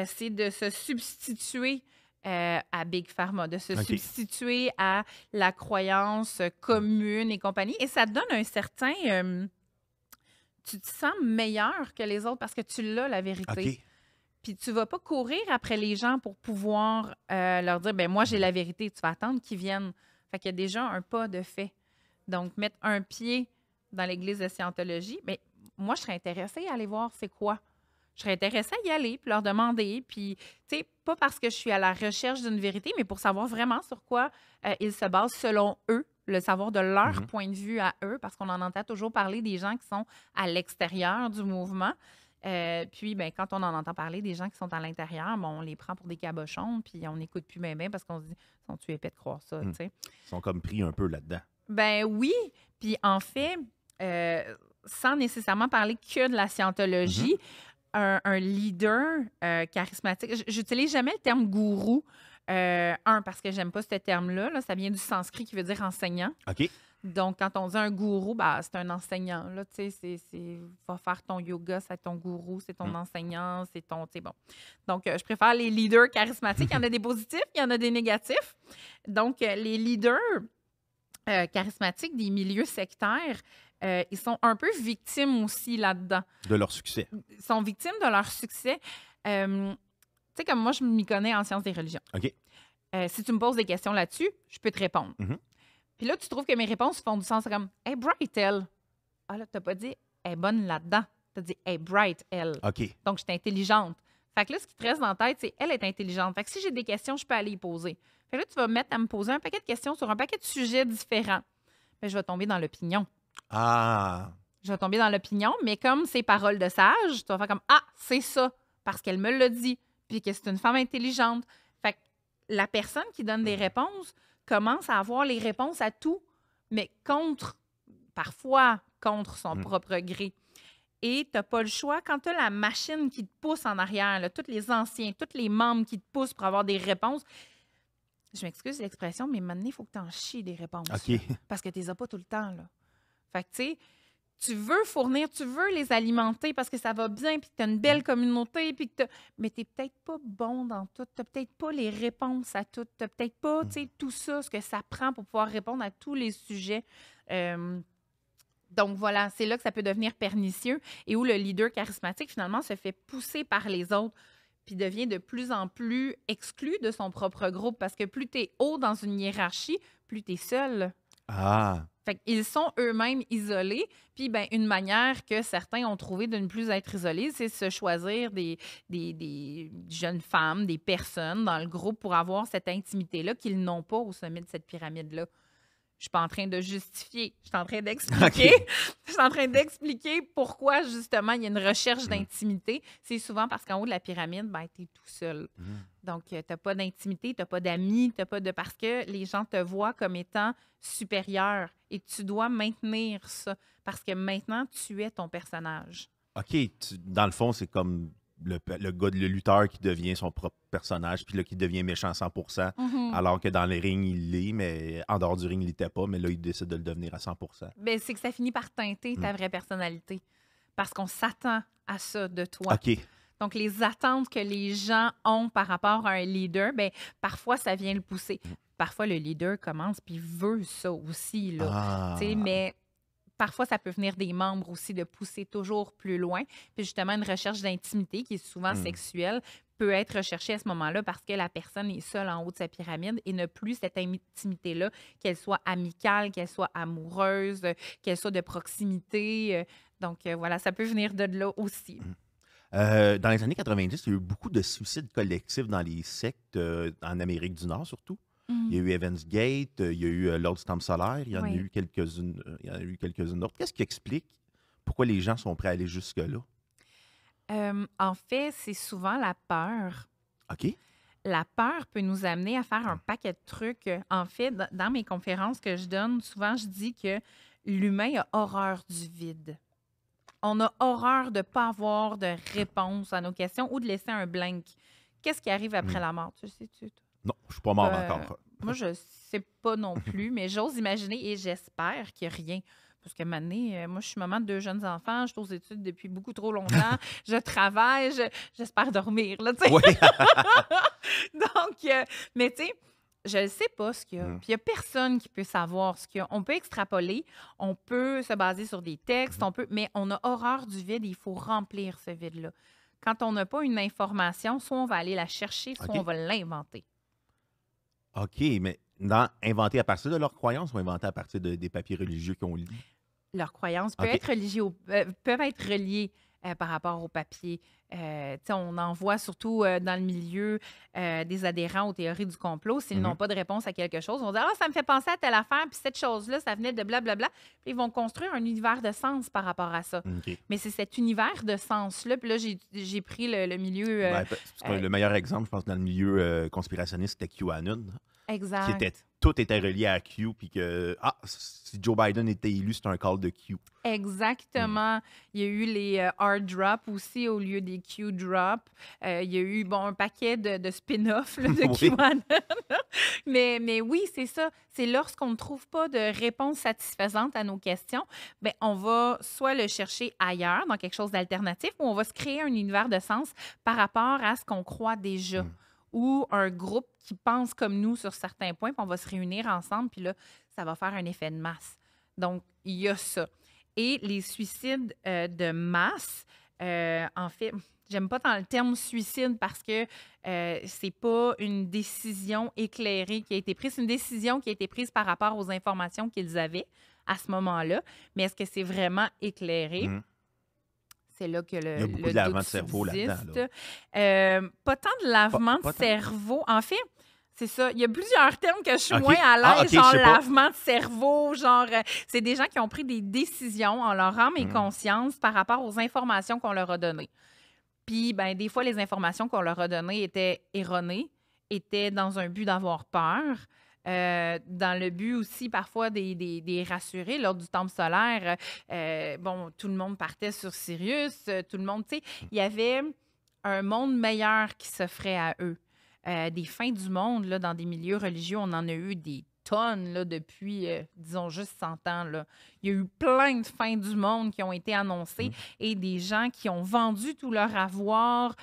[SPEAKER 2] c'est de se substituer à Big Pharma, de se
[SPEAKER 1] OK.
[SPEAKER 2] substituer à la croyance commune et compagnie. Et ça te donne un certain... tu te sens meilleur que les autres parce que tu l'as, la vérité.
[SPEAKER 1] OK.
[SPEAKER 2] Puis tu vas pas courir après les gens pour pouvoir leur dire, ben moi, j'ai la vérité. Tu vas attendre qu'ils viennent. Fait qu'il y a déjà un pas de fait. Donc, mettre un pied dans l'église de Scientologie, mais moi, je serais intéressée à aller voir c'est quoi. Je serais intéressée à y aller, puis leur demander. Puis, tu sais, pas parce que je suis à la recherche d'une vérité, mais pour savoir vraiment sur quoi ils se basent selon eux, le savoir de leur point de vue à eux, parce qu'on en entend toujours parler des gens qui sont à l'extérieur du mouvement. Puis, ben, quand on en entend parler des gens qui sont à l'intérieur, bon, on les prend pour des cabochons, puis on n'écoute plus bien parce qu'on se dit, sont-tu épais de croire ça, tu sais?
[SPEAKER 1] Ils sont comme pris un peu là-dedans.
[SPEAKER 2] Ben oui, puis en fait, sans nécessairement parler que de la scientologie, un leader charismatique, j'utilise jamais le terme gourou, parce que j'aime pas ce terme-là, là, ça vient du sanskrit qui veut dire enseignant.
[SPEAKER 1] OK.
[SPEAKER 2] Donc, quand on dit un gourou, bah, c'est un enseignant. Là, tu sais, va faire ton yoga, c'est ton gourou, c'est ton enseignant, c'est ton, tu sais, bon. Donc, je préfère les leaders charismatiques. Il y en a des positifs, il y en a des négatifs. Donc, les leaders charismatiques des milieux sectaires, ils sont un peu victimes aussi là-dedans.
[SPEAKER 1] De leur succès.
[SPEAKER 2] Ils sont victimes de leur succès. Tu sais, comme moi, je m'y connais en sciences des religions.
[SPEAKER 1] OK.
[SPEAKER 2] Si tu me poses des questions là-dessus, je peux te répondre. Puis là, tu trouves que mes réponses font du sens. C'est comme, hey, bright, elle. Ah là, t'as pas dit, elle est bonne là-dedans. T'as dit, hey, bright, elle.
[SPEAKER 1] OK.
[SPEAKER 2] Donc, je suis intelligente. Fait que là, ce qui te reste dans la tête, c'est, elle est intelligente. Fait que si j'ai des questions, je peux aller y poser. Fait que là, tu vas me mettre à me poser un paquet de questions sur un paquet de sujets différents. Fait que je vais tomber dans l'opinion.
[SPEAKER 1] Ah.
[SPEAKER 2] Je vais tomber dans l'opinion, mais comme c'est paroles de sage, tu vas faire comme, ah, c'est ça, parce qu'elle me l'a dit, puis que c'est une femme intelligente. Fait que la personne qui donne des réponses commence à avoir les réponses à tout, mais parfois contre son propre gré. Et tu n'as pas le choix. Quand tu as la machine qui te pousse en arrière, là, tous les anciens, tous les membres qui te poussent pour avoir des réponses, je m'excuse l'expression, mais maintenant, il faut que tu en chies des réponses.
[SPEAKER 1] OK.
[SPEAKER 2] Là, parce que tu les as pas tout le temps. Là. Fait que, tu sais, tu veux fournir, tu veux les alimenter parce que ça va bien, puis que tu as une belle communauté, puis que mais tu n'es peut-être pas bon dans tout. Tu n'as peut-être pas les réponses à tout. Tu n'as peut-être pas tout ça, ce que ça prend pour pouvoir répondre à tous les sujets. Donc voilà, c'est là que ça peut devenir pernicieux et où le leader charismatique, finalement, se fait pousser par les autres puis devient de plus en plus exclu de son propre groupe parce que plus tu es haut dans une hiérarchie, plus tu es seul.
[SPEAKER 1] Ah.
[SPEAKER 2] Fait qu'ils sont eux-mêmes isolés. Puis, ben, une manière que certains ont trouvé de ne plus être isolés, c'est se choisir des jeunes femmes, des personnes dans le groupe pour avoir cette intimité-là qu'ils n'ont pas au sommet de cette pyramide-là. Je suis pas en train de justifier. Je suis en train d'expliquer.
[SPEAKER 1] OK.
[SPEAKER 2] Je suis en train d'expliquer pourquoi, justement, il y a une recherche d'intimité. C'est souvent parce qu'en haut de la pyramide, ben, tu es tout seul. Donc, tu n'as pas d'intimité, tu n'as pas d'amis, tu pas de... Parce que les gens te voient comme étant supérieur et tu dois maintenir ça parce que maintenant, tu es ton personnage.
[SPEAKER 1] OK. Dans le fond, c'est comme le gars, le lutteur qui devient son propre personnage, puis là, qui devient méchant à 100%, alors que dans les rings, il l'est, mais en dehors du ring, il l'était pas, mais là, il décide de le devenir à 100%.
[SPEAKER 2] Bien, c'est que ça finit par teinter ta vraie personnalité parce qu'on s'attend à ça de toi.
[SPEAKER 1] OK.
[SPEAKER 2] Donc, les attentes que les gens ont par rapport à un leader, bien, parfois, ça vient le pousser. parfois, le leader commence puis veut ça aussi, là. Tu sais,
[SPEAKER 1] Ah.
[SPEAKER 2] mais parfois, ça peut venir des membres aussi de pousser toujours plus loin. Puis justement, une recherche d'intimité qui est souvent
[SPEAKER 1] Hmm.
[SPEAKER 2] sexuelle peut être recherchée à ce moment-là parce que la personne est seule en haut de sa pyramide et n'a plus cette intimité-là, qu'elle soit amicale, qu'elle soit amoureuse, qu'elle soit de proximité. Donc, voilà, ça peut venir de là aussi.
[SPEAKER 1] Dans les années 90, il y a eu beaucoup de suicides collectifs dans les sectes, en Amérique du Nord surtout. Il y a
[SPEAKER 2] Mhm.
[SPEAKER 1] eu Evans Gate, il y a eu Lord du Temple solaire, il y en a
[SPEAKER 2] Oui.
[SPEAKER 1] eu quelques-unes, il y en a eu quelques-unes d'autres. Qu'est-ce qui explique pourquoi les gens sont prêts à aller jusque-là?
[SPEAKER 2] En fait, c'est souvent la peur.
[SPEAKER 1] OK?
[SPEAKER 2] La peur peut nous amener à faire un paquet de trucs. En fait, dans mes conférences que je donne, souvent, je dis que l'humain a horreur du vide. On a horreur de ne pas avoir de réponse à nos questions ou de laisser un blank. Qu'est-ce qui arrive après
[SPEAKER 1] Hmm.
[SPEAKER 2] la mort? Tu sais-tu?
[SPEAKER 1] Non, je suis pas mort
[SPEAKER 2] Euh,
[SPEAKER 1] encore.
[SPEAKER 2] Moi, je sais pas non plus, mais j'ose imaginer et j'espère qu'il n'y a rien. Parce que maintenant, moi, je suis maman de 2 jeunes enfants, je suis aux études depuis beaucoup trop longtemps, je travaille, j'espère dormir, là, tu sais.
[SPEAKER 1] Oui.
[SPEAKER 2] Donc, mais tu sais, je ne sais pas ce qu'il y a.
[SPEAKER 1] Hmm.
[SPEAKER 2] Puis il n'y a personne qui peut savoir ce qu'il y a. On peut extrapoler, on peut se baser sur des textes, mais on a horreur du vide et il faut remplir ce vide-là. Quand on n'a pas une information, soit on va aller la chercher, soit
[SPEAKER 1] OK.
[SPEAKER 2] on va l'inventer.
[SPEAKER 1] OK, mais inventer à partir de leurs croyances ou inventer à partir des papiers religieux qu'on lit?
[SPEAKER 2] Leurs croyances
[SPEAKER 1] OK.
[SPEAKER 2] peuvent être reliées par rapport au papier. Tu sais, on en voit surtout dans le milieu des adhérents aux théories du complot. S'ils n'ont
[SPEAKER 1] Mhm.
[SPEAKER 2] pas de réponse à quelque chose, ils vont dire « Ah, ça me fait penser à telle affaire, puis cette chose-là, ça venait de blablabla. » Puis ils vont construire un univers de sens par rapport à ça.
[SPEAKER 1] OK.
[SPEAKER 2] Mais c'est cet univers de sens-là. Puis là, j'ai pris le milieu
[SPEAKER 1] Parce que le meilleur exemple, je pense, dans le milieu conspirationniste, c'était QAnon, qui
[SPEAKER 2] exact.
[SPEAKER 1] était, tout était relié à Q, puis que, si Joe Biden était élu, c'est un call de Q.
[SPEAKER 2] Exactement. Il y a eu les hard drops aussi au lieu des Q drops. Il y a eu un paquet de spin-off là, de
[SPEAKER 1] Oui.
[SPEAKER 2] QAnon. Mais oui, c'est ça. C'est lorsqu'on ne trouve pas de réponse satisfaisante à nos questions, ben, on va soit le chercher ailleurs, dans quelque chose d'alternatif, ou on va se créer un univers de sens par rapport à ce qu'on croit déjà.
[SPEAKER 1] Mm.
[SPEAKER 2] Ou un groupe qui pense comme nous sur certains points, puis on va se réunir ensemble, puis là, ça va faire un effet de masse. Donc, il y a ça. Et les suicides de masse, en fait, j'aime pas tant le terme suicide parce que c'est pas une décision éclairée qui a été prise. C'est une décision qui a été prise par rapport aux informations qu'ils avaient à ce moment-là. Mais est-ce que c'est vraiment éclairé?
[SPEAKER 1] Mm.
[SPEAKER 2] C'est là que
[SPEAKER 1] Il y a beaucoup
[SPEAKER 2] le
[SPEAKER 1] de lavement
[SPEAKER 2] doute
[SPEAKER 1] de cerveau là-dedans,
[SPEAKER 2] subsiste.
[SPEAKER 1] là.
[SPEAKER 2] Pas tant de lavement
[SPEAKER 1] Pas
[SPEAKER 2] de
[SPEAKER 1] tant.
[SPEAKER 2] cerveau. En fait, c'est ça. Il y a plusieurs termes que je suis
[SPEAKER 1] OK.
[SPEAKER 2] moins à
[SPEAKER 1] Ah,
[SPEAKER 2] l'aise,
[SPEAKER 1] OK,
[SPEAKER 2] genre
[SPEAKER 1] je sais pas.
[SPEAKER 2] lavement de cerveau, genre c'est des gens qui ont pris des décisions en leur âme et
[SPEAKER 1] Mm.
[SPEAKER 2] conscience par rapport aux informations qu'on leur a données. Puis, ben, des fois, les informations qu'on leur a données étaient erronées, étaient dans un but d'avoir peur, dans le but aussi parfois des rassurer. Lors du temple solaire, tout le monde partait sur Sirius, tout le monde, tu sais, il y avait un monde meilleur qui s'offrait à eux. Des fins du monde, là, dans des milieux religieux, on en a eu des tonnes là, depuis, disons, juste 100 ans. Là. Il y a eu plein de fins du monde qui ont été annoncées et des gens qui ont vendu tout leur avoir,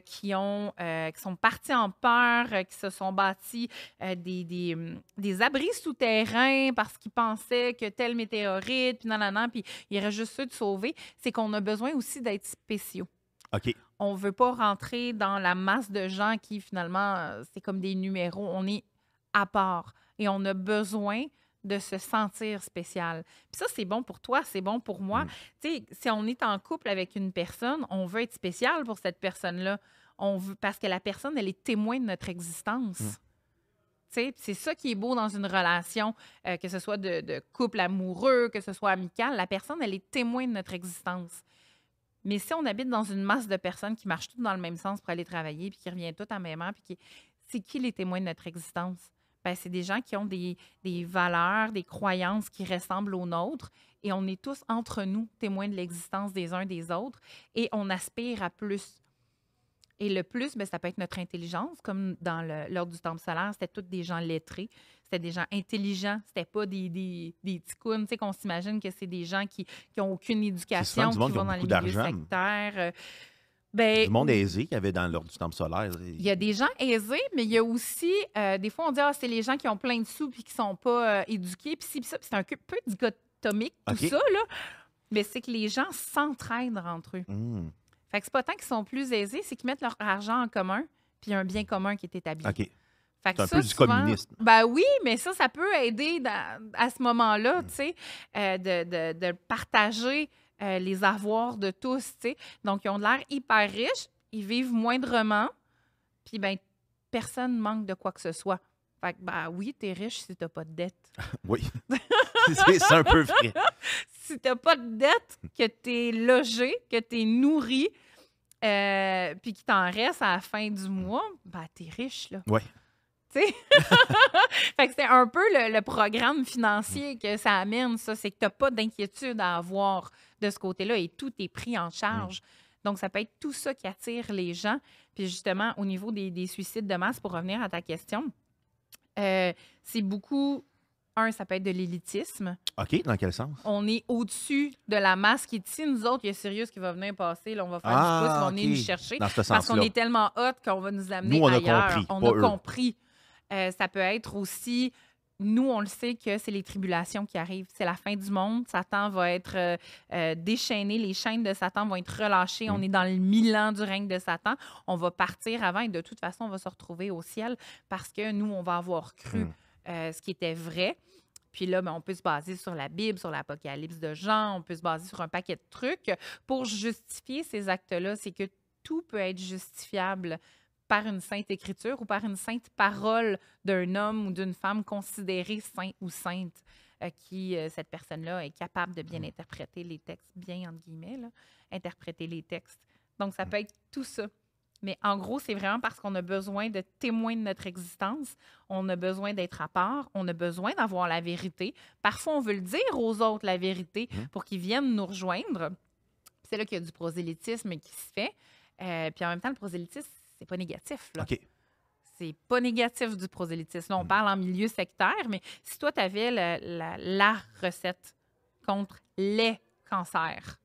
[SPEAKER 2] qui sont partis en peur, qui se sont bâtis des abris souterrains parce qu'ils pensaient que tel météorite, puis nanana, puis il y aurait juste ceux de sauver. C'est qu'on a besoin aussi d'être spéciaux.
[SPEAKER 1] OK.
[SPEAKER 2] On ne veut pas rentrer dans la masse de gens qui, finalement, c'est comme des numéros. On est à part et on a besoin de se sentir spécial. Puis ça, c'est bon pour toi, c'est bon pour moi. Tu sais, si on est en couple avec une personne, on veut être spécial pour cette personne-là. Parce que la personne, elle est témoin de notre existence. Tu sais, c'est ça qui est beau dans une relation, que ce soit de couple amoureux, que ce soit amical. La personne, elle est témoin de notre existence. Mais si on habite dans une masse de personnes qui marchent toutes dans le même sens pour aller travailler, puis qui reviennent toutes à la même heure, puis c'est qui les témoins de notre existence? Ben, c'est des gens qui ont des valeurs, des croyances qui ressemblent aux nôtres, et on est tous entre nous témoins de l'existence des uns des autres, et on aspire à plus. Et le plus, ben, ça peut être notre intelligence, comme dans l'ordre du temple solaire, c'était tous des gens lettrés, c'était des gens intelligents, c'était pas des ticounes, tu sais, qu'on s'imagine que c'est des gens qui n'ont aucune éducation,
[SPEAKER 1] du monde
[SPEAKER 2] qui
[SPEAKER 1] qui ont
[SPEAKER 2] vont dans les
[SPEAKER 1] beaucoup
[SPEAKER 2] milieux
[SPEAKER 1] d'argent.
[SPEAKER 2] sectaires. Ben,
[SPEAKER 1] Du monde aisé qu'il y avait dans l'ordre du temple solaire.
[SPEAKER 2] il y a des gens aisés, mais il y a aussi, des fois, on dit, c'est les gens qui ont plein de sous puis qui sont pas éduqués. Puis ci, puis ça. Puis c'est un peu dichotomique, tout
[SPEAKER 1] OK.
[SPEAKER 2] ça, là. Mais c'est que les gens s'entraident entre eux.
[SPEAKER 1] Hmm.
[SPEAKER 2] Fait que c'est pas tant qu'ils sont plus aisés, c'est qu'ils mettent leur argent en commun, puis il y a un bien commun qui est établi.
[SPEAKER 1] OK.
[SPEAKER 2] Fait que
[SPEAKER 1] C'est un
[SPEAKER 2] ça,
[SPEAKER 1] peu du
[SPEAKER 2] souvent,
[SPEAKER 1] communisme.
[SPEAKER 2] ben oui, mais ça peut aider à ce moment-là, tu sais, de partager les avoirs de tous, tu sais. Donc, ils ont de l'air hyper riches, ils vivent moindrement, puis ben personne manque de quoi que ce soit. Fait que, ben oui, t'es riche si t'as pas de dette.
[SPEAKER 1] Oui. C'est un peu vrai.
[SPEAKER 2] Si t'as pas de dette, que t'es logé, que t'es nourri, puis qu'il t'en reste à la fin du mois, ben t'es riche, là.
[SPEAKER 1] Oui.
[SPEAKER 2] Tu sais? Fait que c'est un peu le programme financier que ça amène, ça. C'est que tu n'as pas d'inquiétude à avoir de ce côté-là et tout est pris en charge. Donc, ça peut être tout ça qui attire les gens. Puis justement, au niveau des suicides de masse, pour revenir à ta question, c'est beaucoup... ça peut être de l'élitisme.
[SPEAKER 1] OK, dans quel sens?
[SPEAKER 2] On est au-dessus de la masse qui est ici. Nous autres, il y a Sirius qui va venir passer. Là, on va faire du pouce, ils vont venir nous chercher.
[SPEAKER 1] Dans ce
[SPEAKER 2] Parce qu'on
[SPEAKER 1] sens-là.
[SPEAKER 2] est tellement hot qu'on va nous amener
[SPEAKER 1] Nous, on a
[SPEAKER 2] ailleurs.
[SPEAKER 1] compris,
[SPEAKER 2] On
[SPEAKER 1] pas
[SPEAKER 2] a
[SPEAKER 1] eux.
[SPEAKER 2] compris. Ça peut être aussi, nous, on le sait que c'est les tribulations qui arrivent. C'est la fin du monde. Satan va être déchaîné. Les chaînes de Satan vont être relâchées. On est dans le 1000 ans du règne de Satan. On va partir avant et de toute façon, on va se retrouver au ciel parce que nous, on va avoir cru ce qui était vrai. Puis là, ben, on peut se baser sur la Bible, sur l'Apocalypse de Jean. On peut se baser sur un paquet de trucs pour justifier ces actes-là. C'est que tout peut être justifiable par une sainte écriture ou par une sainte parole d'un homme ou d'une femme considérée saint ou sainte, cette personne-là est capable de bien interpréter les textes, bien entre guillemets, là, interpréter les textes. Donc, ça peut être tout ça. Mais en gros, c'est vraiment parce qu'on a besoin de témoins de notre existence, on a besoin d'être à part, on a besoin d'avoir la vérité. Parfois, on veut le dire aux autres, la vérité, pour qu'ils viennent nous rejoindre. C'est là qu'il y a du prosélytisme qui se fait. Puis en même temps, le prosélytisme, c'est pas négatif. Là.
[SPEAKER 1] OK.
[SPEAKER 2] C'est pas négatif du prosélytisme. Là, on parle en milieu sectaire, mais si toi, tu avais la recette contre les cancers,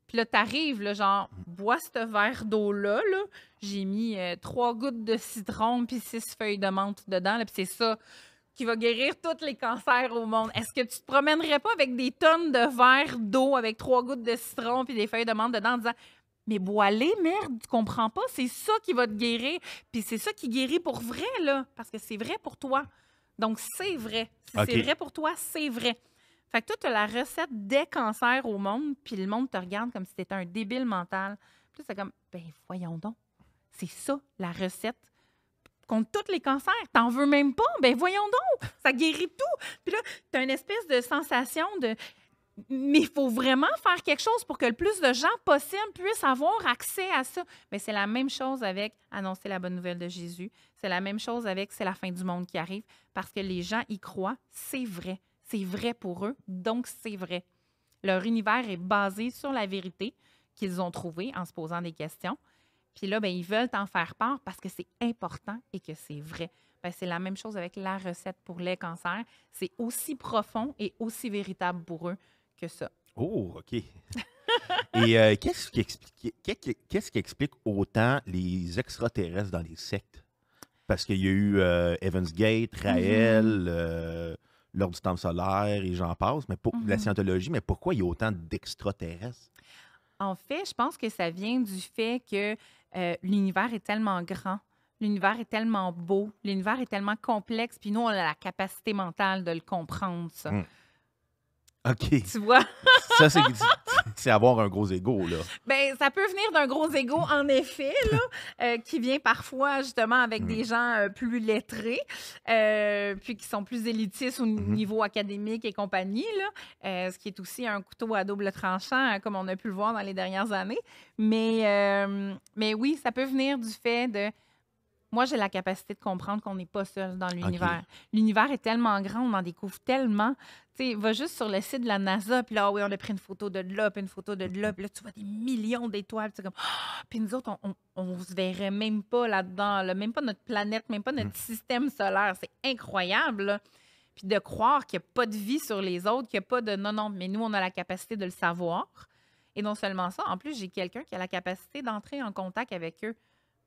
[SPEAKER 2] puis là, t'arrives, là, genre, bois ce verre d'eau-là, là. J'ai mis 3 gouttes de citron puis 6 feuilles de menthe dedans, là, puis c'est ça qui va guérir tous les cancers au monde. Est-ce que tu te promènerais pas avec des tonnes de verres d'eau avec 3 gouttes de citron puis des feuilles de menthe dedans en disant « Mais bois-les, merde, tu comprends pas? C'est ça qui va te guérir. Puis c'est ça qui guérit pour vrai, là, parce que c'est vrai pour toi. Donc, c'est vrai. Si c'est vrai pour toi, c'est vrai. » Fait que toi, tu as la recette des cancers au monde, puis le monde te regarde comme si tu étais un débile mental. Puis c'est comme, ben voyons donc, c'est ça, la recette. Contre tous les cancers, t'en veux même pas? Ben voyons donc, ça guérit tout. Puis là, tu as une espèce de sensation de... Mais il faut vraiment faire quelque chose pour que le plus de gens possible puissent avoir accès à ça. Bien, c'est la même chose avec annoncer la bonne nouvelle de Jésus. C'est la même chose avec c'est la fin du monde qui arrive parce que les gens y croient, c'est vrai. C'est vrai pour eux, donc c'est vrai. Leur univers est basé sur la vérité qu'ils ont trouvée en se posant des questions. Puis là, ben, ils veulent t'en faire part parce que c'est important et que c'est vrai. Ben, c'est la même chose avec la recette pour les cancers. C'est aussi profond et aussi véritable pour eux que ça.
[SPEAKER 1] Oh, OK. Et qu'est-ce qui explique autant les extraterrestres dans les sectes? Parce qu'il y a eu Evans Gate, Raël, l'Ordre du Temple solaire et j'en passe, mais pour la scientologie, mais pourquoi il y a autant d'extraterrestres?
[SPEAKER 2] En fait, je pense que ça vient du fait que l'univers est tellement grand, l'univers est tellement beau, l'univers est tellement complexe, puis nous, on a la capacité mentale de le comprendre, ça.
[SPEAKER 1] OK.
[SPEAKER 2] Tu vois?
[SPEAKER 1] Ça, c'est avoir un gros ego, là.
[SPEAKER 2] Bien, ça peut venir d'un gros ego, en effet, là, qui vient parfois, justement, avec des gens plus lettrés, puis qui sont plus élitistes au niveau académique et compagnie, là, ce qui est aussi un couteau à double tranchant, comme on a pu le voir dans les dernières années. Mais oui, ça peut venir du fait de... Moi, j'ai la capacité de comprendre qu'on n'est pas seul dans l'univers.
[SPEAKER 1] OK.
[SPEAKER 2] L'univers est tellement grand, on en découvre tellement. Tu sais, va juste sur le site de la NASA, puis là, oui, on a pris une photo de là, puis une photo de là, puis là, tu vois des millions d'étoiles. Comme... Puis nous autres, on se verrait même pas là-dedans, là, même pas notre planète, même pas notre système solaire. C'est incroyable, là. Puis de croire qu'il n'y a pas de vie sur les autres, qu'il n'y a pas de... Non, mais nous, on a la capacité de le savoir. Et Et non seulement ça, en plus, j'ai quelqu'un qui a la capacité d'entrer en contact avec eux.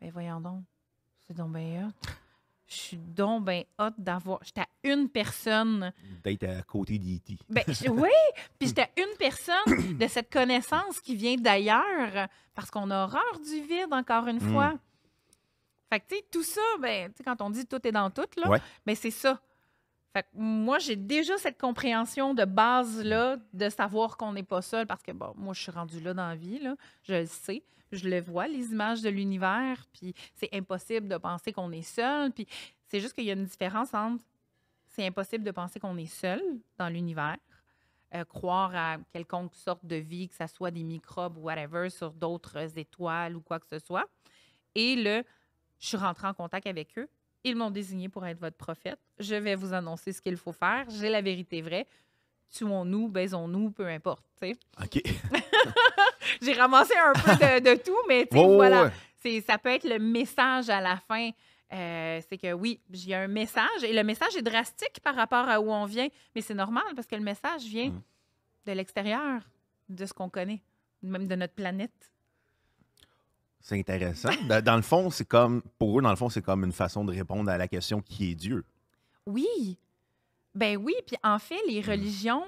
[SPEAKER 2] Ben voyons donc, c'est donc bien hot. Je suis donc bien hot d'avoir... J'étais à une personne...
[SPEAKER 1] D'être à côté d'E.T.
[SPEAKER 2] Ben, oui, puis j'étais à une personne de cette connaissance qui vient d'ailleurs, parce qu'on a horreur du vide, encore une fois. Fait que, tu sais, tout ça, ben, tu sais, quand on dit tout est dans tout, là,
[SPEAKER 1] Ouais.
[SPEAKER 2] ben, c'est ça. Fait que moi, j'ai déjà cette compréhension de base-là, de savoir qu'on n'est pas seul, parce que, bon, moi, je suis rendue là dans la vie, là, je le sais, je le vois, les images de l'univers, puis c'est impossible de penser qu'on est seul, puis c'est juste qu'il y a une différence entre c'est impossible de penser qu'on est seul dans l'univers, croire à quelconque sorte de vie, que ce soit des microbes ou whatever, sur d'autres étoiles ou quoi que ce soit, et je suis rentrée en contact avec eux. Ils m'ont désigné pour être votre prophète. Je vais vous annoncer ce qu'il faut faire. J'ai la vérité vraie. Tuons-nous, baisons-nous, peu importe. T'sais.
[SPEAKER 1] OK.
[SPEAKER 2] J'ai ramassé un peu de tout, mais voilà. Ça peut être le message à la fin. C'est que oui, il y a un message. Et le message est drastique par rapport à où on vient. Mais c'est normal parce que le message vient de l'extérieur, de ce qu'on connaît, même de notre planète.
[SPEAKER 1] C'est intéressant. Dans le fond, pour eux, dans le fond, c'est comme une façon de répondre à la question qui est Dieu.
[SPEAKER 2] Oui. Ben oui. Puis en fait, les religions,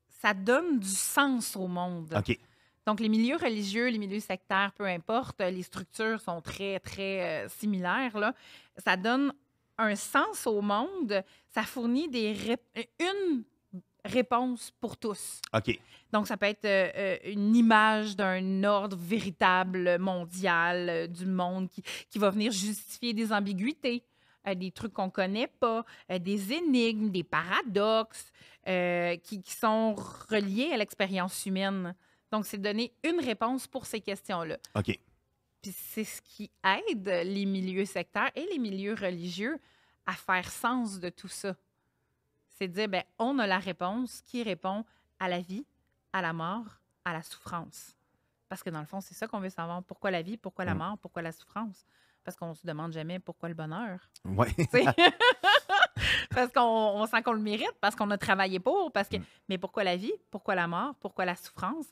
[SPEAKER 2] ça donne du sens au monde.
[SPEAKER 1] OK.
[SPEAKER 2] Donc, les milieux religieux, les milieux sectaires, peu importe, les structures sont très, très similaires, là. Ça donne un sens au monde. Ça fournit une réponse pour tous.
[SPEAKER 1] OK.
[SPEAKER 2] Donc, ça peut être une image d'un ordre véritable mondial du monde qui va venir justifier des ambiguïtés, des trucs qu'on ne connaît pas, des énigmes, des paradoxes qui sont reliés à l'expérience humaine. Donc, c'est donner une réponse pour ces questions-là.
[SPEAKER 1] OK.
[SPEAKER 2] Puis c'est ce qui aide les milieux sectaires et les milieux religieux à faire sens de tout ça. C'est de dire, bien, on a la réponse qui répond à la vie, à la mort, à la souffrance. Parce que dans le fond, c'est ça qu'on veut savoir. Pourquoi la vie, pourquoi la mort, pourquoi la souffrance? Parce qu'on ne se demande jamais pourquoi le bonheur.
[SPEAKER 1] Oui.
[SPEAKER 2] Parce qu'on sent qu'on le mérite, parce qu'on a travaillé pour. Mais pourquoi la vie, pourquoi la mort, pourquoi la souffrance?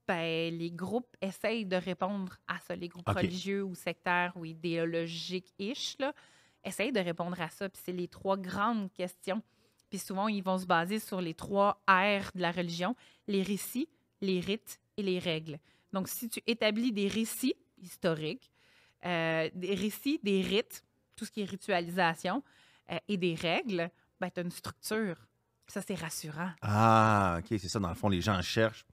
[SPEAKER 2] Ben, les groupes essayent de répondre à ça. Les groupes religieux ou sectaires ou idéologiques-ish, là, essayent de répondre à ça. Puis c'est les 3 grandes questions. Puis souvent, ils vont se baser sur les 3 R de la religion, les récits, les rites et les règles. Donc, si tu établis des récits historiques, des récits, des rites, tout ce qui est ritualisation, et des règles, ben, tu as une structure. Puis ça, c'est rassurant.
[SPEAKER 1] Ah, OK, c'est ça. Dans le fond, les gens cherchent,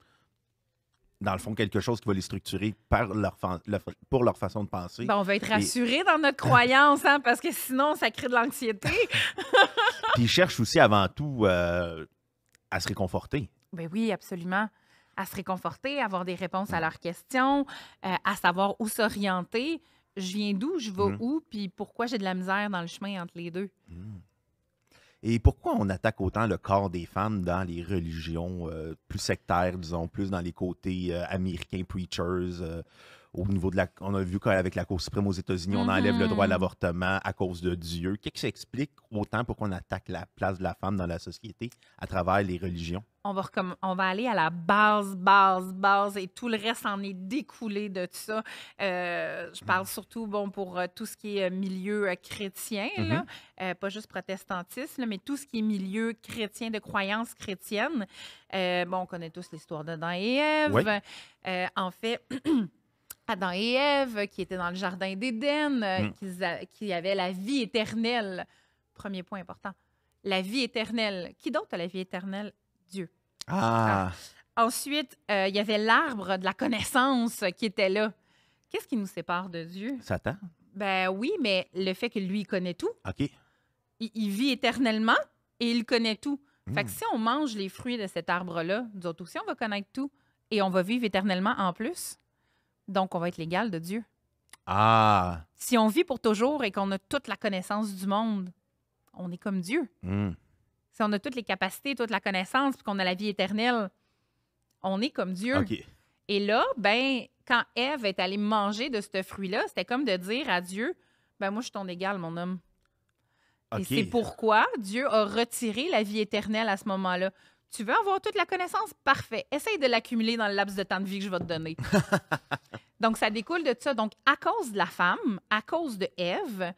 [SPEAKER 1] dans le fond, quelque chose qui va les structurer pour leur façon de penser.
[SPEAKER 2] Ben, on va être rassurés dans notre croyance, hein, parce que sinon, ça crée de l'anxiété.
[SPEAKER 1] Puis ils cherchent aussi avant tout à se réconforter.
[SPEAKER 2] Ben oui, absolument. À se réconforter, à avoir des réponses à leurs questions, à savoir où s'orienter. Je viens d'où, je vais où, puis pourquoi j'ai de la misère dans le chemin entre les deux.
[SPEAKER 1] Et pourquoi on attaque autant le corps des femmes dans les religions plus sectaires, disons, plus dans les côtés américains, preachers, au niveau de on a vu qu'avec la Cour suprême aux États-Unis, on enlève le droit à l'avortement à cause de Dieu. Qu'est-ce qui s'explique autant pourquoi on attaque la place de la femme dans la société à travers les religions?
[SPEAKER 2] On va aller à la base, et tout le reste en est découlé de tout ça. Je parle surtout pour tout ce qui est milieu chrétien, là, pas juste protestantisme, là, mais tout ce qui est milieu chrétien, de croyances chrétiennes. On connaît tous l'histoire d'Adam et Ève.
[SPEAKER 1] Oui.
[SPEAKER 2] En fait... Adam et Ève, qui étaient dans le jardin d'Éden, qui avaient la vie éternelle. Premier point important. La vie éternelle. Qui d'autre a la vie éternelle? Dieu.
[SPEAKER 1] Ah!
[SPEAKER 2] Ensuite, il y avait l'arbre de la connaissance qui était là. Qu'est-ce qui nous sépare de Dieu?
[SPEAKER 1] Satan?
[SPEAKER 2] Ben oui, mais le fait que lui, il connaît tout.
[SPEAKER 1] OK.
[SPEAKER 2] Il vit éternellement et il connaît tout. Fait que si on mange les fruits de cet arbre-là, nous autres aussi, on va connaître tout. Et on va vivre éternellement en plus. Donc, on va être l'égal de Dieu.
[SPEAKER 1] Ah!
[SPEAKER 2] Si on vit pour toujours et qu'on a toute la connaissance du monde, on est comme Dieu. Si on a toutes les capacités, toute la connaissance, puis qu'on a la vie éternelle, on est comme Dieu.
[SPEAKER 1] OK.
[SPEAKER 2] Et là, ben, quand Ève est allée manger de ce fruit-là, c'était comme de dire à Dieu, ben moi, je suis ton égal, mon homme.
[SPEAKER 1] OK.
[SPEAKER 2] Et c'est pourquoi Dieu a retiré la vie éternelle à ce moment-là. Tu veux avoir toute la connaissance? Parfait. Essaye de l'accumuler dans le laps de temps de vie que je vais te donner. Donc, ça découle de ça. Donc, à cause de la femme, à cause de Ève,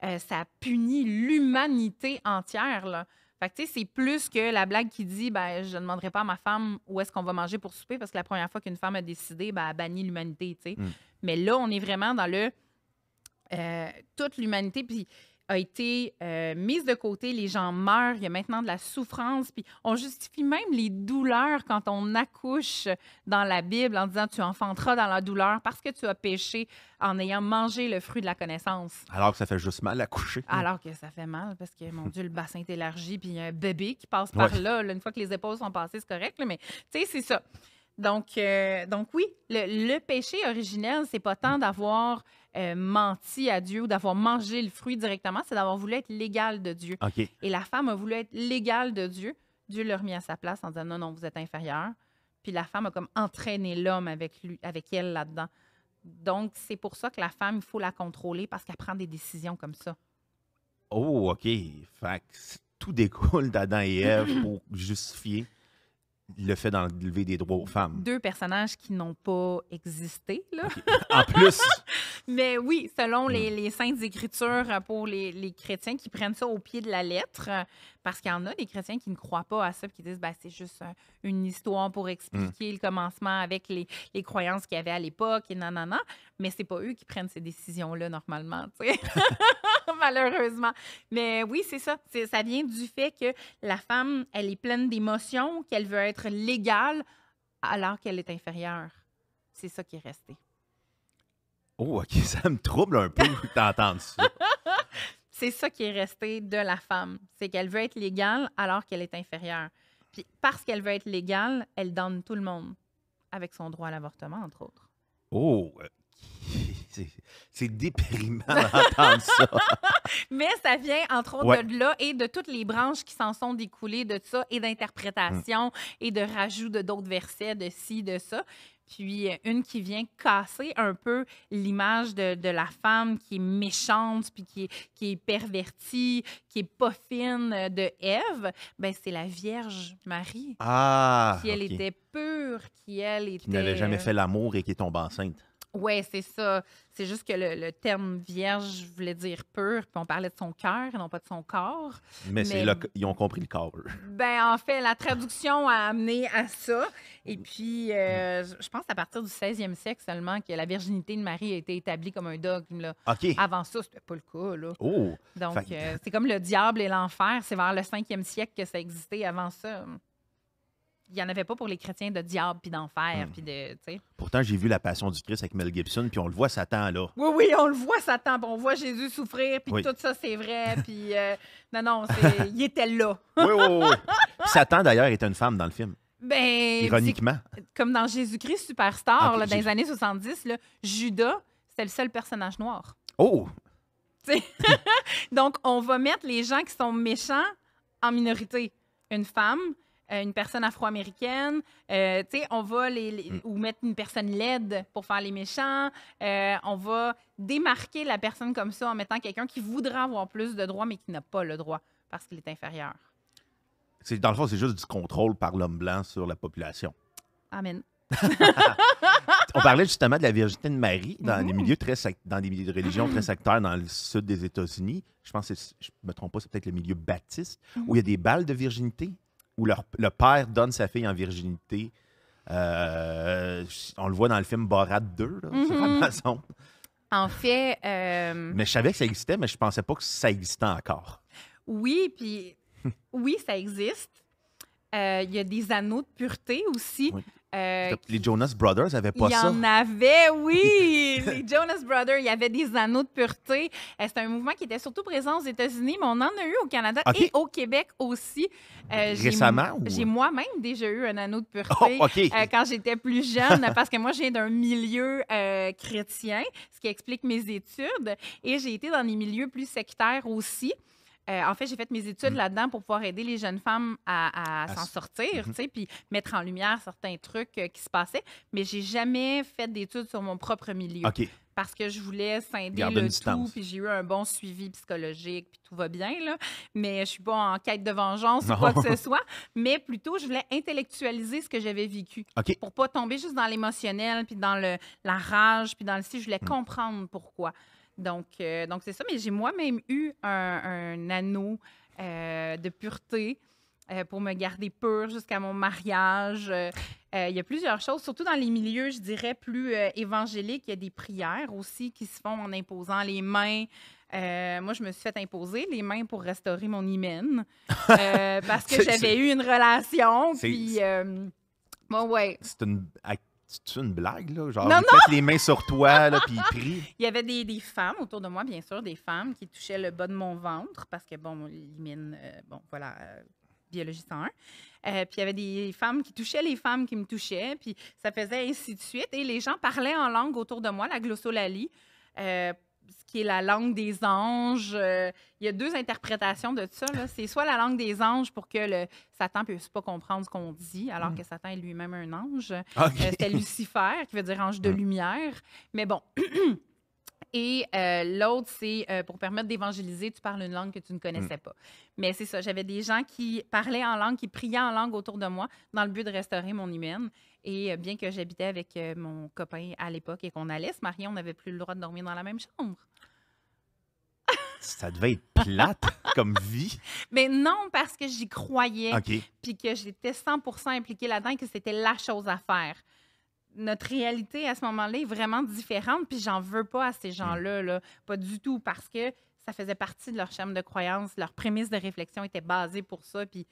[SPEAKER 2] ça punit l'humanité entière, là. Fait que, tu sais, c'est plus que la blague qui dit, ben, je ne demanderai pas à ma femme où est-ce qu'on va manger pour souper parce que la première fois qu'une femme a décidé, ben, elle bannit l'humanité, tu sais. Mais là, on est vraiment dans le... toute l'humanité, puis a été mise de côté, les gens meurent, il y a maintenant de la souffrance, puis on justifie même les douleurs quand on accouche dans la Bible en disant tu enfanteras dans la douleur parce que tu as péché en ayant mangé le fruit de la connaissance.
[SPEAKER 1] Alors que ça fait juste mal à coucher.
[SPEAKER 2] Alors que ça fait mal parce que, mon Dieu, le bassin est élargi, puis il y a un bébé qui passe par là. Une fois que les épaules sont passées, c'est correct, là, mais tu sais, c'est ça. Donc oui, le péché originel, c'est pas tant d'avoir menti à Dieu ou d'avoir mangé le fruit directement, c'est d'avoir voulu être l'égal de Dieu.
[SPEAKER 1] OK.
[SPEAKER 2] Et la femme a voulu être l'égale de Dieu. Dieu l'a remis à sa place en disant non, vous êtes inférieur. Puis la femme a comme entraîné l'homme avec elle là-dedans. Donc, c'est pour ça que la femme, il faut la contrôler parce qu'elle prend des décisions comme ça.
[SPEAKER 1] Oh, OK. Fait que tout découle d'Adam et Ève pour justifier le fait d'enlever des droits aux femmes.
[SPEAKER 2] 2 personnages qui n'ont pas existé, là.
[SPEAKER 1] Okay. En plus...
[SPEAKER 2] Mais oui, selon les Saintes Écritures pour les chrétiens qui prennent ça au pied de la lettre, parce qu'il y en a des chrétiens qui ne croient pas à ça et qui disent ben, c'est juste une histoire pour expliquer le commencement avec les croyances qu'il y avait à l'époque et nanana. Mais c'est pas eux qui prennent ces décisions-là normalement, tu sais. Malheureusement. Mais oui, c'est ça. Ça vient du fait que la femme, elle est pleine d'émotions, qu'elle veut être légale alors qu'elle est inférieure. C'est ça qui est resté.
[SPEAKER 1] Oh, OK, ça me trouble un peu d'entendre ça.
[SPEAKER 2] C'est ça qui est resté de la femme. C'est qu'elle veut être légale alors qu'elle est inférieure. Puis parce qu'elle veut être légale, elle donne tout le monde avec son droit à l'avortement, entre autres.
[SPEAKER 1] Oh, c'est déprimant d'entendre ça.
[SPEAKER 2] Mais ça vient, entre autres, de là et de toutes les branches qui s'en sont découlées de ça et d'interprétation et de rajout de d'autres versets, de ci, de ça. Puis une qui vient casser un peu l'image de la femme qui est méchante, puis qui est pervertie, qui est pas fine de Ève, ben c'est la Vierge Marie.
[SPEAKER 1] Ah,
[SPEAKER 2] qui, elle, était pure, qui, elle, était...
[SPEAKER 1] Qui n'avait jamais fait l'amour et qui est tombée enceinte.
[SPEAKER 2] Oui, c'est ça. C'est juste que le terme vierge voulait dire pur, puis on parlait de son cœur et non pas de son corps.
[SPEAKER 1] Mais ils ont compris le corps, eux.
[SPEAKER 2] Ben, en fait, la traduction a amené à ça. Et puis, je pense à partir du 16e siècle seulement que la virginité de Marie a été établie comme un dogme. Là.
[SPEAKER 1] OK.
[SPEAKER 2] Avant ça, c'était pas le cas. Là.
[SPEAKER 1] Oh!
[SPEAKER 2] Donc, c'est comme le diable et l'enfer. C'est vers le 5e siècle que ça existait. Avant ça, il n'y en avait pas pour les chrétiens de diable puis d'enfer. Puis de, t'sais.
[SPEAKER 1] Pourtant, j'ai vu La Passion du Christ avec Mel Gibson, puis on le voit Satan là.
[SPEAKER 2] Oui, on le voit Satan, puis on voit Jésus souffrir, puis tout ça, c'est vrai. Puis non, il était là.
[SPEAKER 1] Oui. Puis Satan, d'ailleurs, est une femme dans le film.
[SPEAKER 2] Ben,
[SPEAKER 1] ironiquement.
[SPEAKER 2] Comme dans Jésus-Christ Superstar, là, dans les années 70, là, Judas, c'était le seul personnage noir.
[SPEAKER 1] Oh!
[SPEAKER 2] Donc, on va mettre les gens qui sont méchants en minorité. Une femme, une personne afro-américaine, on va ou mettre une personne laide pour faire les méchants. On va démarquer la personne comme ça en mettant quelqu'un qui voudrait avoir plus de droits, mais qui n'a pas le droit parce qu'il est inférieur.
[SPEAKER 1] Dans le fond, c'est juste du contrôle par l'homme blanc sur la population.
[SPEAKER 2] Amen.
[SPEAKER 1] On parlait justement de la virginité de Marie dans des milieux dans des milieux de religion très sectaires dans le sud des États-Unis. Je pense que je me trompe pas, c'est peut-être le milieu baptiste, où il y a des balles de virginité, où le père donne sa fille en virginité. On le voit dans le film Borat 2, là, sur Amazon.
[SPEAKER 2] En fait...
[SPEAKER 1] Mais je savais que ça existait, mais je pensais pas que ça existait encore.
[SPEAKER 2] Oui, puis oui, ça existe. Il y a des anneaux de pureté aussi.
[SPEAKER 1] Oui. Les Jonas Brothers n'avaient pas ça.
[SPEAKER 2] Il y en avait, oui! Les Jonas Brothers, il y avait des anneaux de pureté. C'est un mouvement qui était surtout présent aux États-Unis, mais on en a eu au Canada et au Québec aussi.
[SPEAKER 1] Récemment?
[SPEAKER 2] J'ai moi-même déjà eu un anneau de pureté quand j'étais plus jeune, parce que moi, je viens d'un milieu chrétien, ce qui explique mes études. Et j'ai été dans des milieux plus sectaires aussi. En fait, j'ai fait mes études là-dedans pour pouvoir aider les jeunes femmes à s'en sortir, tu sais, puis mettre en lumière certains trucs qui se passaient. Mais j'ai jamais fait d'études sur mon propre milieu. parce que je voulais scinder
[SPEAKER 1] Garder une
[SPEAKER 2] le tout,
[SPEAKER 1] distance.
[SPEAKER 2] puis j'ai eu un bon suivi psychologique, puis tout va bien, là. Mais je suis pas en quête de vengeance ou
[SPEAKER 1] Non.
[SPEAKER 2] quoi que ce soit, mais plutôt, je voulais intellectualiser ce que j'avais vécu
[SPEAKER 1] OK.
[SPEAKER 2] pour pas tomber juste dans l'émotionnel, puis dans la rage, puis dans le si. Je voulais
[SPEAKER 1] Mm.
[SPEAKER 2] comprendre pourquoi. Donc c'est ça. Mais j'ai moi-même eu un anneau de pureté pour me garder pure jusqu'à mon mariage. Il y a plusieurs choses, surtout dans les milieux, je dirais, plus évangéliques. Il y a des prières aussi qui se font en imposant les mains. Moi, je me suis fait imposer les mains pour restaurer mon hymen parce que j'avais eu une relation. Puis, ouais.
[SPEAKER 1] C'est une blague, là? Genre,
[SPEAKER 2] Non,
[SPEAKER 1] ils mettent les mains sur toi, là, puis ils prient.
[SPEAKER 2] Il y avait des femmes autour de moi, bien sûr, des femmes qui touchaient le bas de mon ventre parce que, bon, l'hymen, voilà, biologie 101. Puis il y avait des femmes qui touchaient les femmes qui me touchaient, puis ça faisait ainsi de suite. Et les gens parlaient en langue autour de moi, la glossolalie, ce qui est la langue des anges. Il y a deux interprétations de ça, là. C'est soit la langue des anges pour que Satan ne puisse pas comprendre ce qu'on dit, alors que Satan est lui-même un ange.
[SPEAKER 1] OK.
[SPEAKER 2] C'était Lucifer, qui veut dire ange de lumière. Mais bon. Et l'autre, c'est pour permettre d'évangéliser, tu parles une langue que tu ne connaissais pas. Mais c'est ça, j'avais des gens qui parlaient en langue, qui priaient en langue autour de moi dans le but de restaurer mon hymen. Et bien que j'habitais avec mon copain à l'époque et qu'on allait se marier, on n'avait plus le droit de dormir dans la même chambre.
[SPEAKER 1] Ça devait être plate comme vie.
[SPEAKER 2] Mais non, parce que j'y croyais,
[SPEAKER 1] OK.
[SPEAKER 2] puis que j'étais 100% impliquée là-dedans et que c'était la chose à faire. Notre réalité à ce moment-là est vraiment différente, puis j'en veux pas à ces gens-là, là, pas du tout, parce que ça faisait partie de leur schéma de croyance, leur prémisse de réflexion était basée pour ça, puis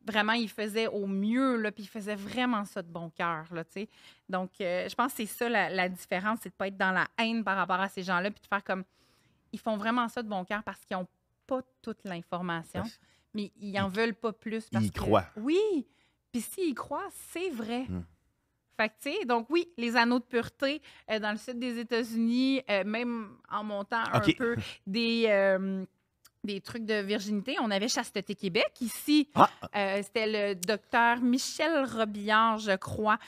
[SPEAKER 2] vraiment, ils faisaient au mieux, là, puis ils faisaient vraiment ça de bon cœur, là, tu sais. Donc, je pense que c'est ça la différence, c'est de pas être dans la haine par rapport à ces gens-là, puis de faire comme... Ils font vraiment ça de bon cœur parce qu'ils n'ont pas toute l'information, mais ils n'en veulent pas plus. Parce
[SPEAKER 1] Ils croient.
[SPEAKER 2] Oui, puis s'ils croient, c'est vrai. Fait que, tu sais, donc oui, les anneaux de pureté dans le sud des États-Unis, même en montant un peu des trucs de virginité. On avait Chasteté Québec ici. C'était le docteur Michel Robillard, je crois,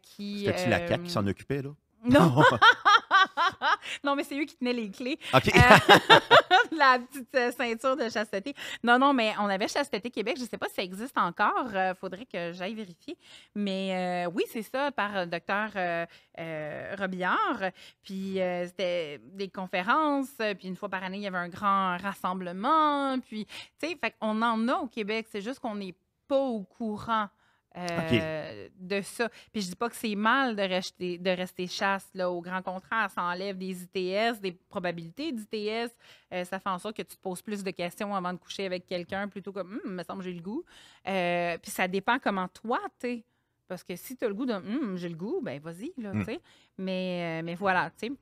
[SPEAKER 2] qui...
[SPEAKER 1] C'était-tu la CAQ qui s'en occupait, là?
[SPEAKER 2] Non! Non, mais c'est eux qui tenaient les clés.
[SPEAKER 1] OK.
[SPEAKER 2] La petite ceinture de chasteté. Non, mais on avait Chasteté Québec. Je ne sais pas si ça existe encore. Faudrait que j'aille vérifier. Mais oui, c'est ça, par docteur Robillard. Puis c'était des conférences. Puis une fois par année, il y avait un grand rassemblement. Puis, tu sais, on en a au Québec. C'est juste qu'on n'est pas au courant. De ça. Puis je dis pas que c'est mal de rester chaste, là. Au grand contraire, ça enlève des ITS, des probabilités d'ITS. Ça fait en sorte que tu te poses plus de questions avant de coucher avec quelqu'un, plutôt comme me semble que j'ai le goût. Puis ça dépend comment toi, t'es. Parce que si tu as le goût de j'ai le goût, ben vas-y, là, tu sais. Mais voilà, tu sais.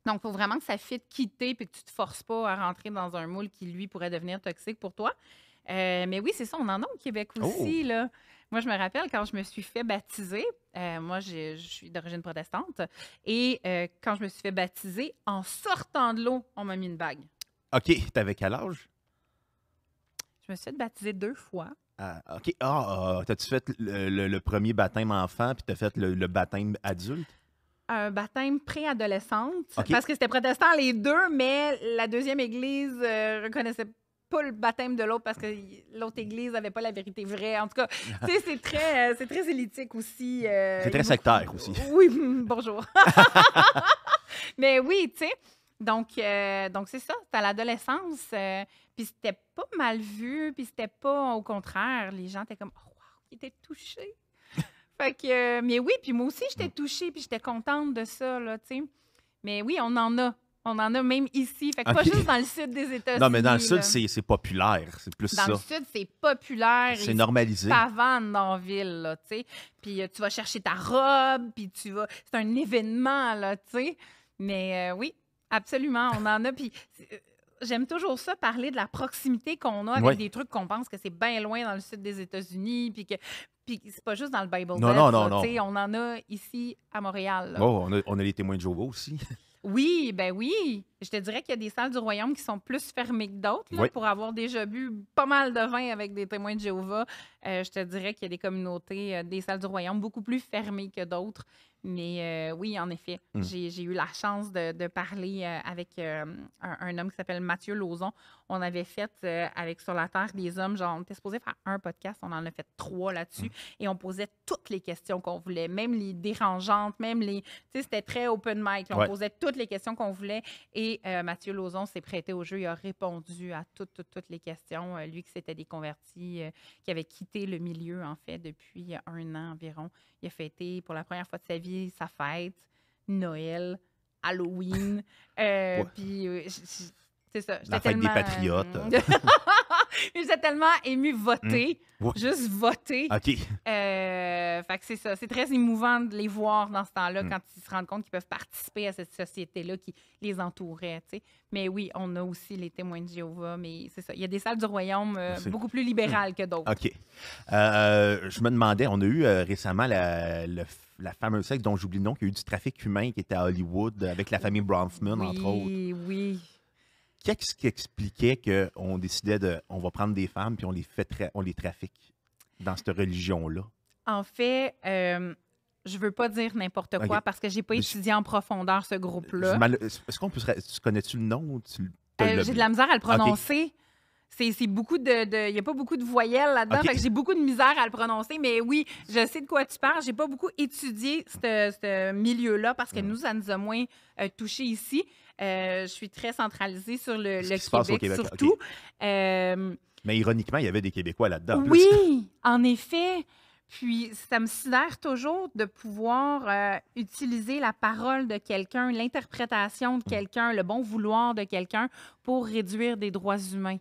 [SPEAKER 2] Donc, il faut vraiment que ça fitte quitter puis que tu te forces pas à rentrer dans un moule qui, lui, pourrait devenir toxique pour toi. Mais oui, c'est ça, on en a au Québec aussi, là. Moi, je me rappelle quand je me suis fait baptiser, moi, je suis d'origine protestante, et quand je me suis fait baptiser, en sortant de l'eau, on m'a mis une bague.
[SPEAKER 1] OK. T'avais quel âge?
[SPEAKER 2] Je me suis fait baptiser 2 fois.
[SPEAKER 1] OK. T'as-tu fait le premier baptême enfant, puis t'as fait le baptême adulte?
[SPEAKER 2] Un baptême préadolescente, parce que c'était protestant les deux, mais la deuxième église reconnaissait pas le baptême de l'autre parce que l'autre église n'avait pas la vérité vraie. En tout cas, tu sais, c'est très élitique aussi.
[SPEAKER 1] C'est très sectaire aussi.
[SPEAKER 2] Oui, bonjour. Mais oui, tu sais, donc c'est ça, c'était à l'adolescence, puis c'était pas mal vu, puis c'était pas, au contraire, les gens étaient comme « Oh, wow, ils étaient touchés! » Fait que, mais oui, puis moi aussi, j'étais touchée, puis j'étais contente de ça, là, tu sais. Mais oui, on en a. On en a même ici. Fait que pas juste dans le sud des États-Unis.
[SPEAKER 1] Non, mais dans le sud, c'est populaire. C'est plus ça.
[SPEAKER 2] Dans le sud, c'est populaire.
[SPEAKER 1] C'est normalisé.
[SPEAKER 2] Pavane dans la ville, là, tu sais. Puis tu vas chercher ta robe, puis tu vas... C'est un événement, là, tu sais. Mais oui, absolument, on en a. Puis j'aime toujours ça, parler de la proximité qu'on a avec des trucs qu'on pense que c'est bien loin dans le sud des États-Unis, puis c'est pas juste dans le Bible Belt.
[SPEAKER 1] Non.
[SPEAKER 2] On en a ici à Montréal. Là.
[SPEAKER 1] Oh, on a les témoins de Jéhovah aussi.
[SPEAKER 2] Oui, ben oui. Je te dirais qu'il y a des salles du royaume qui sont plus fermées que d'autres. Là,
[SPEAKER 1] Oui.
[SPEAKER 2] pour avoir déjà bu pas mal de vin avec des témoins de Jéhovah, je te dirais qu'il y a des communautés, des salles du royaume beaucoup plus fermées que d'autres. Mais oui, en effet, j'ai eu la chance de parler avec un homme qui s'appelle Mathieu Lauzon. On avait fait avec Sur la Terre des Hommes, genre, on était supposé faire un podcast, on en a fait 3 là-dessus. Et on posait toutes les questions qu'on voulait, même les dérangeantes, même les... Tu sais, c'était très open mic. Là, on posait toutes les questions qu'on voulait. Et Mathieu Lauzon s'est prêté au jeu. Il a répondu à toutes les questions. Lui qui s'était déconverti, qui avait quitté le milieu, en fait, depuis 1 an environ. Il a fêté pour la première fois de sa vie sa fête, Noël, Halloween. Puis, c'est ça.
[SPEAKER 1] La fête des patriotes.
[SPEAKER 2] J'étais tellement émue voter. Juste voter.
[SPEAKER 1] OK.
[SPEAKER 2] Fait que c'est ça. C'est très émouvant de les voir dans ce temps-là quand ils se rendent compte qu'ils peuvent participer à cette société-là qui les entourait. T'sais. Mais oui, on a aussi les témoins de Jéhovah, mais c'est ça. Il y a des salles du royaume beaucoup plus libérales que d'autres.
[SPEAKER 1] OK. Je me demandais, on a eu récemment la fameuse secte dont j'oublie le nom, qui a eu du trafic humain qui était à Hollywood avec la famille Bronfman, entre autres.
[SPEAKER 2] Oui.
[SPEAKER 1] Qu'est-ce qui expliquait qu'on décidait on va prendre des femmes puis on les trafique dans cette religion-là?
[SPEAKER 2] En fait, je veux pas dire n'importe quoi parce que j'ai pas étudié en profondeur ce groupe-là.
[SPEAKER 1] Est-ce qu'on peut connais-tu le nom?
[SPEAKER 2] J'ai de la misère à le prononcer. C'est beaucoup de... Il n'y a pas beaucoup de voyelles là-dedans, fait que j'ai beaucoup de misère à le prononcer. Mais oui, je sais de quoi tu parles. J'ai pas beaucoup étudié ce milieu-là parce que nous, ça nous a moins touchés ici. Je suis très centralisée sur le Québec, surtout.
[SPEAKER 1] Mais ironiquement, il y avait des Québécois là-dedans.
[SPEAKER 2] Oui, en effet. Puis, ça me sidère toujours de pouvoir utiliser la parole de quelqu'un, l'interprétation de quelqu'un, le bon vouloir de quelqu'un pour réduire des droits humains.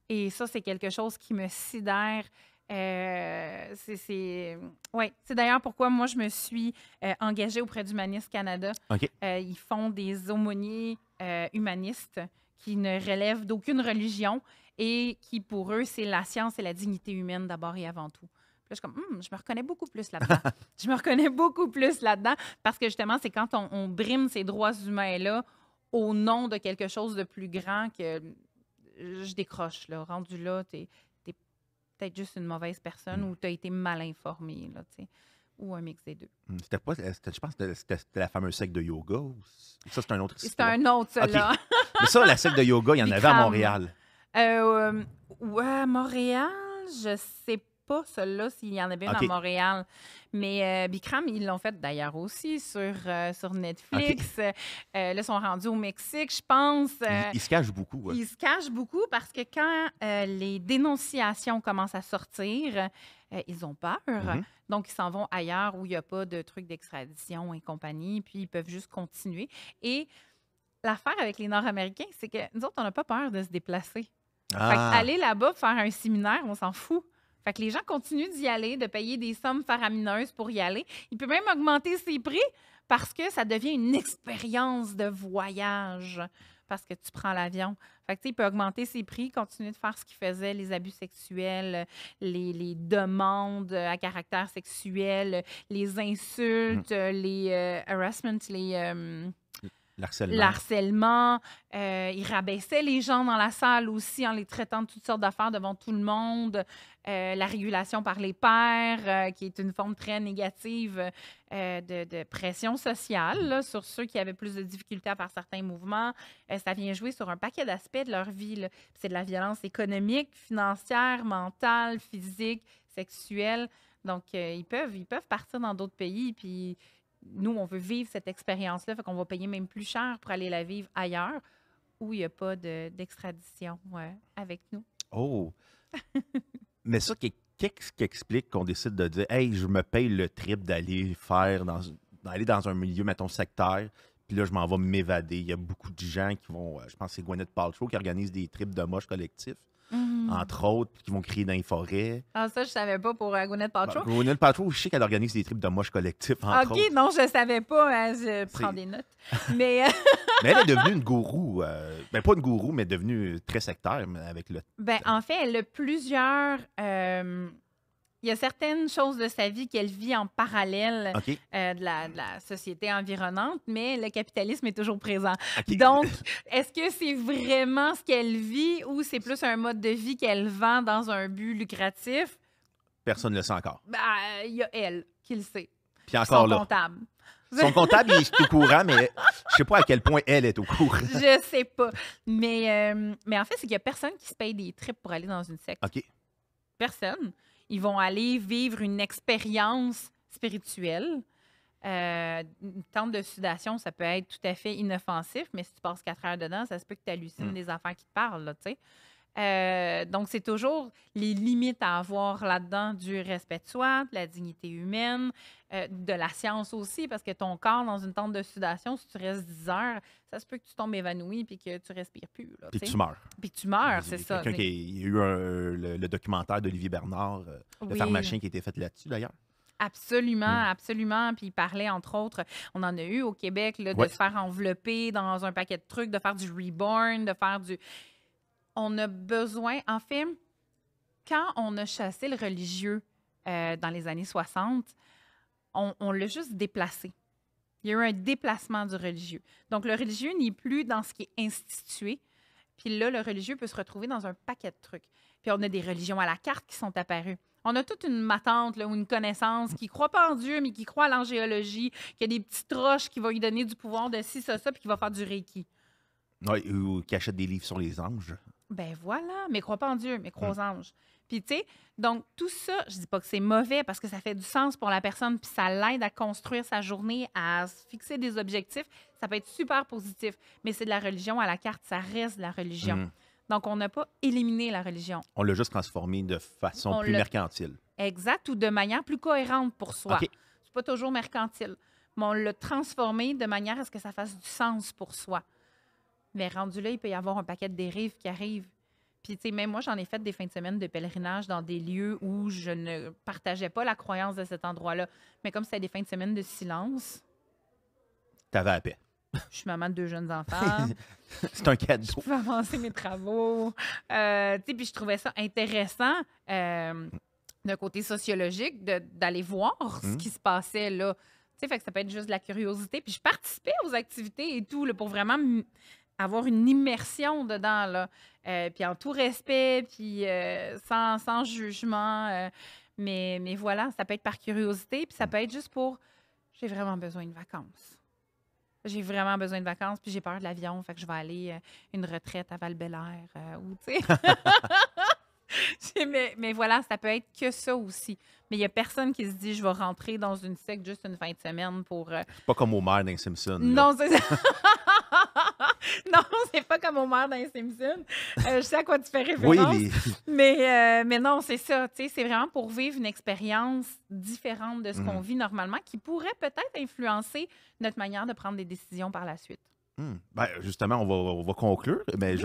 [SPEAKER 2] Et ça, c'est quelque chose qui me sidère. C'est d'ailleurs pourquoi moi, je me suis engagée auprès d'Humanistes Canada. Ils font des aumôniers humanistes qui ne relèvent d'aucune religion et qui, pour eux, c'est la science et la dignité humaine d'abord et avant tout. Puis là, je suis comme, je me reconnais beaucoup plus là-dedans. Je me reconnais beaucoup plus là-dedans parce que justement, c'est quand on brime ces droits humains-là au nom de quelque chose de plus grand que je décroche. Là. Rendu là, t'es peut-être juste une mauvaise personne ou t'as été mal informé, là, ou un mix des deux.
[SPEAKER 1] Je pense que c'était la fameuse secte de yoga. Ça, c'est un autre histoire.
[SPEAKER 2] C'est un autre, ça, là.
[SPEAKER 1] Mais ça, la secte de yoga, il y en avait à Montréal.
[SPEAKER 2] Ouais, à Montréal, je sais pas, celle-là, s'il y en avait une à Montréal. Mais Bikram, ils l'ont fait d'ailleurs aussi sur Netflix. Là, ils sont rendus au Mexique, je pense.
[SPEAKER 1] Ils se cachent beaucoup. Ouais.
[SPEAKER 2] Ils se cachent beaucoup parce que quand les dénonciations commencent à sortir, ils ont peur. Donc, ils s'en vont ailleurs où il n'y a pas de trucs d'extradition et compagnie, puis ils peuvent juste continuer. Et l'affaire avec les Nord-Américains, c'est que nous autres, on n'a pas peur de se déplacer. Fait aller là-bas faire un séminaire, on s'en fout. Fait que les gens continuent d'y aller, de payer des sommes faramineuses pour y aller. Il peut même augmenter ses prix parce que ça devient une expérience de voyage parce que tu prends l'avion. Fait que, il peut augmenter ses prix, continuer de faire ce qu'il faisait, les abus sexuels, les demandes à caractère sexuel, les insultes, les harassment, L'harcèlement. Il rabaissait les gens dans la salle aussi en les traitant de toutes sortes d'affaires devant tout le monde. La régulation par les pairs, qui est une forme très négative de pression sociale là, sur ceux qui avaient plus de difficultés à faire certains mouvements. Ça vient jouer sur un paquet d'aspects de leur vie. C'est de la violence économique, financière, mentale, physique, sexuelle. Donc, ils peuvent partir dans d'autres pays, puis nous, on veut vivre cette expérience-là, fait qu'on va payer même plus cher pour aller la vivre ailleurs où il n'y a pas d'extradition avec nous.
[SPEAKER 1] Oh! Mais ça, qu'est-ce qui explique qu'on décide de dire « Hey, je me paye le trip d'aller aller dans un milieu, mettons, sectaire, puis là, je m'en vais m'évader. » Il y a beaucoup de gens qui vont, je pense que c'est Gwyneth Paltrow qui organise des trips de moches collectifs. Entre autres, qui vont crier dans les forêts.
[SPEAKER 2] Ah, ça, je savais pas pour Gwyneth Paltrow.
[SPEAKER 1] Gwyneth Paltrow, je sais qu'elle organise des trips de moches collectifs, entre autres.
[SPEAKER 2] Non, je savais pas. Je prends des notes. Mais
[SPEAKER 1] mais elle est devenue une gourou. Pas une gourou, mais devenue très sectaire avec le...
[SPEAKER 2] En fait, elle a plusieurs Il y a certaines choses de sa vie qu'elle vit en parallèle
[SPEAKER 1] OK.
[SPEAKER 2] de la société environnante, mais le capitalisme est toujours présent.
[SPEAKER 1] OK.
[SPEAKER 2] Donc, est-ce que c'est vraiment ce qu'elle vit ou c'est plus un mode de vie qu'elle vend dans un but lucratif?
[SPEAKER 1] Personne ne le sait encore.
[SPEAKER 2] Ben, il y a elle qui le sait.
[SPEAKER 1] Puis encore
[SPEAKER 2] Son
[SPEAKER 1] là.
[SPEAKER 2] comptable.
[SPEAKER 1] Son comptable, il est au courant, mais je sais pas à quel point elle est au courant.
[SPEAKER 2] Je sais pas. Mais en fait, c'est qu'il y a personne qui se paye des trips pour aller dans une secte.
[SPEAKER 1] OK.
[SPEAKER 2] Personne. Ils vont aller vivre une expérience spirituelle. Une tente de sudation, ça peut être tout à fait inoffensif, mais si tu passes 4 heures dedans, ça se peut que tu hallucines des affaires qui te parlent, là, tu sais. Donc, c'est toujours les limites à avoir là-dedans du respect de soi, de la dignité humaine, de la science aussi, parce que ton corps, dans une tente de sudation, si tu restes 10 heures, ça se peut que tu tombes évanoui puis que tu respires plus. Là,
[SPEAKER 1] Puis
[SPEAKER 2] tu sais.
[SPEAKER 1] tu meurs.
[SPEAKER 2] Puis que tu meurs,
[SPEAKER 1] Il y
[SPEAKER 2] c'est
[SPEAKER 1] a
[SPEAKER 2] ça.
[SPEAKER 1] quelqu'un il y a eu le documentaire d'Olivier Bernard, le
[SPEAKER 2] Oui.
[SPEAKER 1] pharmacien, qui a été fait là-dessus, d'ailleurs.
[SPEAKER 2] Absolument, absolument. Puis il parlait, entre autres, on en a eu au Québec, là, de
[SPEAKER 1] Ouais.
[SPEAKER 2] se faire envelopper dans un paquet de trucs, de faire du reborn, de faire du... On a besoin, en fait, quand on a chassé le religieux dans les années 60, on l'a juste déplacé. Il y a eu un déplacement du religieux. Donc, le religieux n'est plus dans ce qui est institué. Puis là, le religieux peut se retrouver dans un paquet de trucs. Puis on a des religions à la carte qui sont apparues. On a toute une matante là, ou une connaissance qui ne croit pas en Dieu, mais qui croit à l'angéologie, qui a des petites roches qui vont lui donner du pouvoir de ci, ça, puis qui va faire du Reiki.
[SPEAKER 1] Ouais, ou qui achète des livres sur les anges.
[SPEAKER 2] Ben voilà, mais crois pas en Dieu, mais crois aux anges. Puis tu sais, donc tout ça, je dis pas que c'est mauvais parce que ça fait du sens pour la personne, puis ça l'aide à construire sa journée, à se fixer des objectifs. Ça peut être super positif, mais c'est de la religion à la carte, ça reste de la religion.
[SPEAKER 1] Mm.
[SPEAKER 2] Donc on n'a pas éliminé la religion.
[SPEAKER 1] On l'a juste transformé de façon
[SPEAKER 2] On
[SPEAKER 1] plus
[SPEAKER 2] l'a-
[SPEAKER 1] mercantile.
[SPEAKER 2] Exact, ou de manière plus cohérente pour soi.
[SPEAKER 1] OK.
[SPEAKER 2] C'est pas toujours mercantile, mais on l'a transformé de manière à ce que ça fasse du sens pour soi. Mais rendu là, il peut y avoir un paquet de dérives qui arrivent. Puis, tu sais, même moi, j'en ai fait des fins de semaine de pèlerinage dans des lieux où je ne partageais pas la croyance de cet endroit-là. Mais comme c'était des fins de semaine de silence,
[SPEAKER 1] T'avais la paix.
[SPEAKER 2] je suis maman de 2 jeunes enfants,
[SPEAKER 1] C'est un
[SPEAKER 2] je
[SPEAKER 1] cadeau.
[SPEAKER 2] pouvais avancer mes travaux. Tu sais, puis je trouvais ça intéressant d'un côté sociologique d'aller voir ce qui se passait là. Tu sais, fait que ça peut être juste de la curiosité. Puis je participais aux activités et tout là, pour vraiment avoir une immersion dedans, là. Puis en tout respect, puis sans jugement. Mais voilà, ça peut être par curiosité, puis ça peut être juste pour j'ai vraiment besoin de vacances. J'ai vraiment besoin de vacances, puis j'ai peur de l'avion, fait que je vais aller une retraite à Val-Bélair ou tu sais. mais voilà, ça peut être que ça aussi. Mais il n'y a personne qui se dit je vais rentrer dans une secte juste une fin de semaine pour.
[SPEAKER 1] C'est pas comme Homer dans les Simpsons. là.
[SPEAKER 2] Non, c'est ça. Non, c'est pas comme Homer dans les Simpsons. Je sais à quoi tu fais
[SPEAKER 1] Oui,
[SPEAKER 2] référence. Mais non, c'est ça. Tu sais, c'est vraiment pour vivre une expérience différente de ce qu'on vit normalement qui pourrait peut-être influencer notre manière de prendre des décisions par la suite.
[SPEAKER 1] Ben, justement, on va conclure. Mais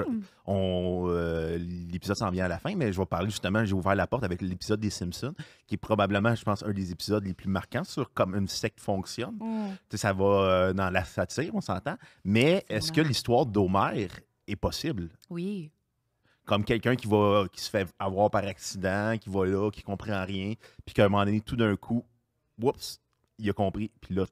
[SPEAKER 1] l'épisode s'en vient à la fin, mais je vais parler justement, j'ai ouvert la porte avec l'épisode des Simpsons, qui est probablement, je pense, un des épisodes les plus marquants sur comme une secte fonctionne. Tu sais, ça va dans la satire, on s'entend. Mais est-ce que l'histoire d'Homer est possible?
[SPEAKER 2] Oui.
[SPEAKER 1] Comme quelqu'un qui se fait avoir par accident, qui va là, qui comprend rien, puis qu'à un moment donné, tout d'un coup, oups, il a compris, puis là,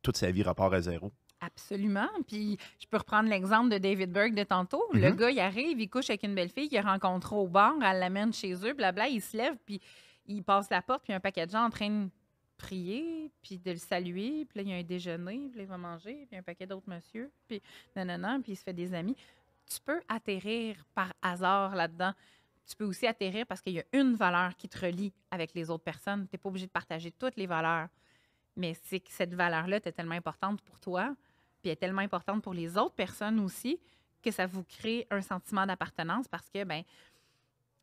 [SPEAKER 1] toute sa vie repart à zéro.
[SPEAKER 2] Absolument. Puis je peux reprendre l'exemple de David Berg de tantôt. Le gars, il arrive, il couche avec une belle fille qu'il a rencontrée au bar, elle l'amène chez eux, blabla, il se lève, puis il passe la porte, puis il y a un paquet de gens en train de prier, puis de le saluer, puis là, il y a un déjeuner, puis là, il va manger, puis il y a un paquet d'autres monsieur, puis nanana, puis il se fait des amis. Tu peux atterrir par hasard là-dedans. Tu peux aussi atterrir parce qu'il y a une valeur qui te relie avec les autres personnes. Tu n'es pas obligé de partager toutes les valeurs. Mais c'est que cette valeur-là est tellement importante pour toi, puis elle est tellement importante pour les autres personnes aussi, que ça vous crée un sentiment d'appartenance parce que, ben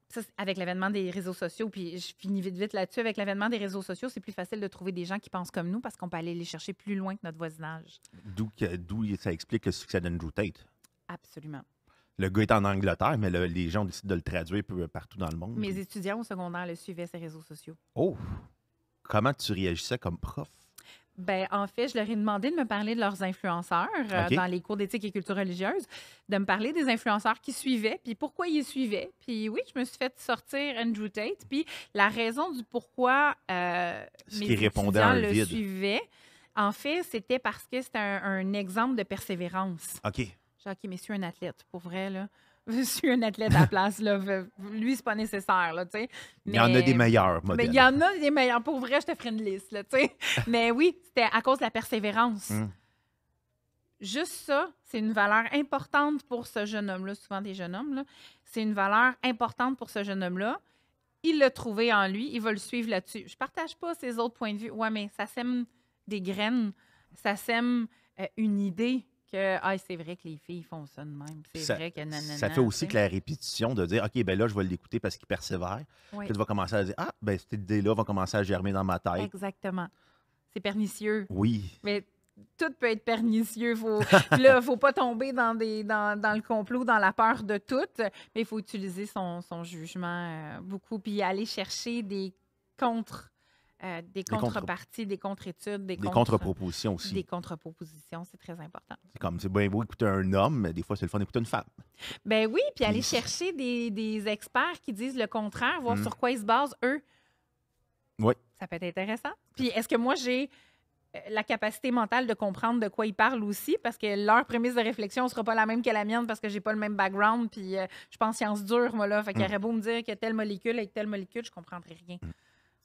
[SPEAKER 2] ça, avec l'avènement des réseaux sociaux, puis je finis vite là-dessus, avec l'avènement des réseaux sociaux, c'est plus facile de trouver des gens qui pensent comme nous parce qu'on peut aller les chercher plus loin que notre voisinage.
[SPEAKER 1] D'où ça explique le succès d'Andrew Tate.
[SPEAKER 2] Absolument.
[SPEAKER 1] Le gars est en Angleterre, mais les gens décident de le traduire partout dans le monde.
[SPEAKER 2] Mes étudiants au secondaire le suivaient, ces réseaux sociaux.
[SPEAKER 1] Oh! Comment tu réagissais comme prof?
[SPEAKER 2] Ben, en fait, je leur ai demandé de me parler de leurs influenceurs
[SPEAKER 1] OK.
[SPEAKER 2] dans les cours d'éthique et culture religieuse, de me parler des influenceurs qui suivaient, puis pourquoi ils suivaient. Puis oui, je me suis fait sortir Andrew Tate. Puis la raison du pourquoi
[SPEAKER 1] Ce
[SPEAKER 2] mes
[SPEAKER 1] qui répondait à
[SPEAKER 2] étudiants
[SPEAKER 1] un
[SPEAKER 2] le
[SPEAKER 1] vide.
[SPEAKER 2] suivaient, en fait, c'était parce que c'était un exemple de persévérance.
[SPEAKER 1] OK.
[SPEAKER 2] J'ai OK, mais je suis un athlète, pour vrai, là. Je suis un athlète à la place, là. Lui, c'est pas nécessaire, là, tu sais.
[SPEAKER 1] Il y en a des meilleurs
[SPEAKER 2] Mais il
[SPEAKER 1] modèles.
[SPEAKER 2] y en a des meilleurs. Pour vrai, je te ferai une liste, là, tu sais. Mais oui, c'était à cause de la persévérance.
[SPEAKER 1] Mm.
[SPEAKER 2] Juste ça, c'est une valeur importante pour ce jeune homme-là, souvent des jeunes hommes, là. C'est une valeur importante pour ce jeune homme-là. Il l'a trouvé en lui, il va le suivre là-dessus. Je partage pas ses autres points de vue. Ouais, mais ça sème des graines, ça sème une idée que c'est vrai que les filles font ça de même. C'est
[SPEAKER 1] Ça,
[SPEAKER 2] vrai que nanana.
[SPEAKER 1] ça fait aussi
[SPEAKER 2] tu
[SPEAKER 1] que la répétition de dire, OK, ben là, je vais l'écouter parce qu'il persévère.
[SPEAKER 2] sais. Oui,
[SPEAKER 1] Puis tu vas commencer à dire, ah, ben cette idée-là va commencer à germer dans ma tête.
[SPEAKER 2] exactement. C'est pernicieux.
[SPEAKER 1] Oui.
[SPEAKER 2] Mais tout peut être pernicieux. Puis là, faut pas tomber dans le complot, dans la peur de tout, mais il faut utiliser son jugement beaucoup, puis aller chercher des contreparties, des contre-études,
[SPEAKER 1] Des contre-propositions aussi.
[SPEAKER 2] des contre-propositions. C'est très important.
[SPEAKER 1] C'est comme, c'est bien beau écouter un homme, mais des fois, c'est le fun d'écouter une femme.
[SPEAKER 2] Ben oui, puis aller
[SPEAKER 1] Puis-
[SPEAKER 2] chercher des experts qui disent le contraire, voir
[SPEAKER 1] Mm.
[SPEAKER 2] sur quoi ils se basent, eux.
[SPEAKER 1] Oui.
[SPEAKER 2] Ça peut être intéressant. Puis est-ce que moi, j'ai la capacité mentale de comprendre de quoi ils parlent aussi, parce que leur prémisse de réflexion ne sera pas la même que la mienne parce que j'ai pas le même background, puis je pense sciences dures, moi, là. Fait qu'il aurait beau me dire que telle molécule avec telle molécule, je comprendrais rien.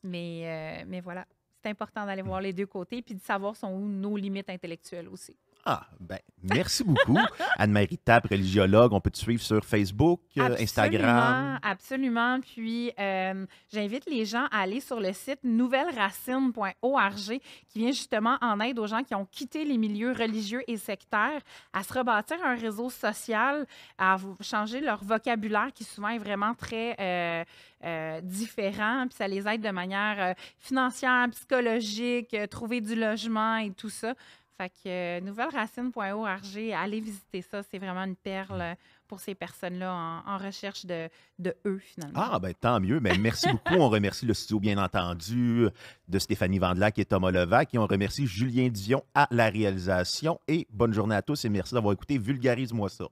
[SPEAKER 2] Mais voilà, c'est important d'aller voir les deux côtés, puis de savoir sont où nos limites intellectuelles aussi.
[SPEAKER 1] Ah, ben, merci beaucoup. Anne-Marie Tappe, religiologue. On peut te suivre sur Facebook, Instagram.
[SPEAKER 2] Absolument. Puis, j'invite les gens à aller sur le site nouvelleracine.org qui vient justement en aide aux gens qui ont quitté les milieux religieux et sectaires à se rebâtir un réseau social, à changer leur vocabulaire qui souvent est vraiment très différent. Puis, ça les aide de manière financière, psychologique, trouver du logement et tout ça. Fait que nouvelleracine.org, allez visiter ça. C'est vraiment une perle pour ces personnes-là en recherche de eux, finalement.
[SPEAKER 1] Ah, ben tant mieux. Ben, merci beaucoup. On remercie le studio, bien entendu, de Stéphanie Vandelac et Thomas Levac. Et on remercie Julien Dion à la réalisation. Et bonne journée à tous et merci d'avoir écouté Vulgarise-moi ça.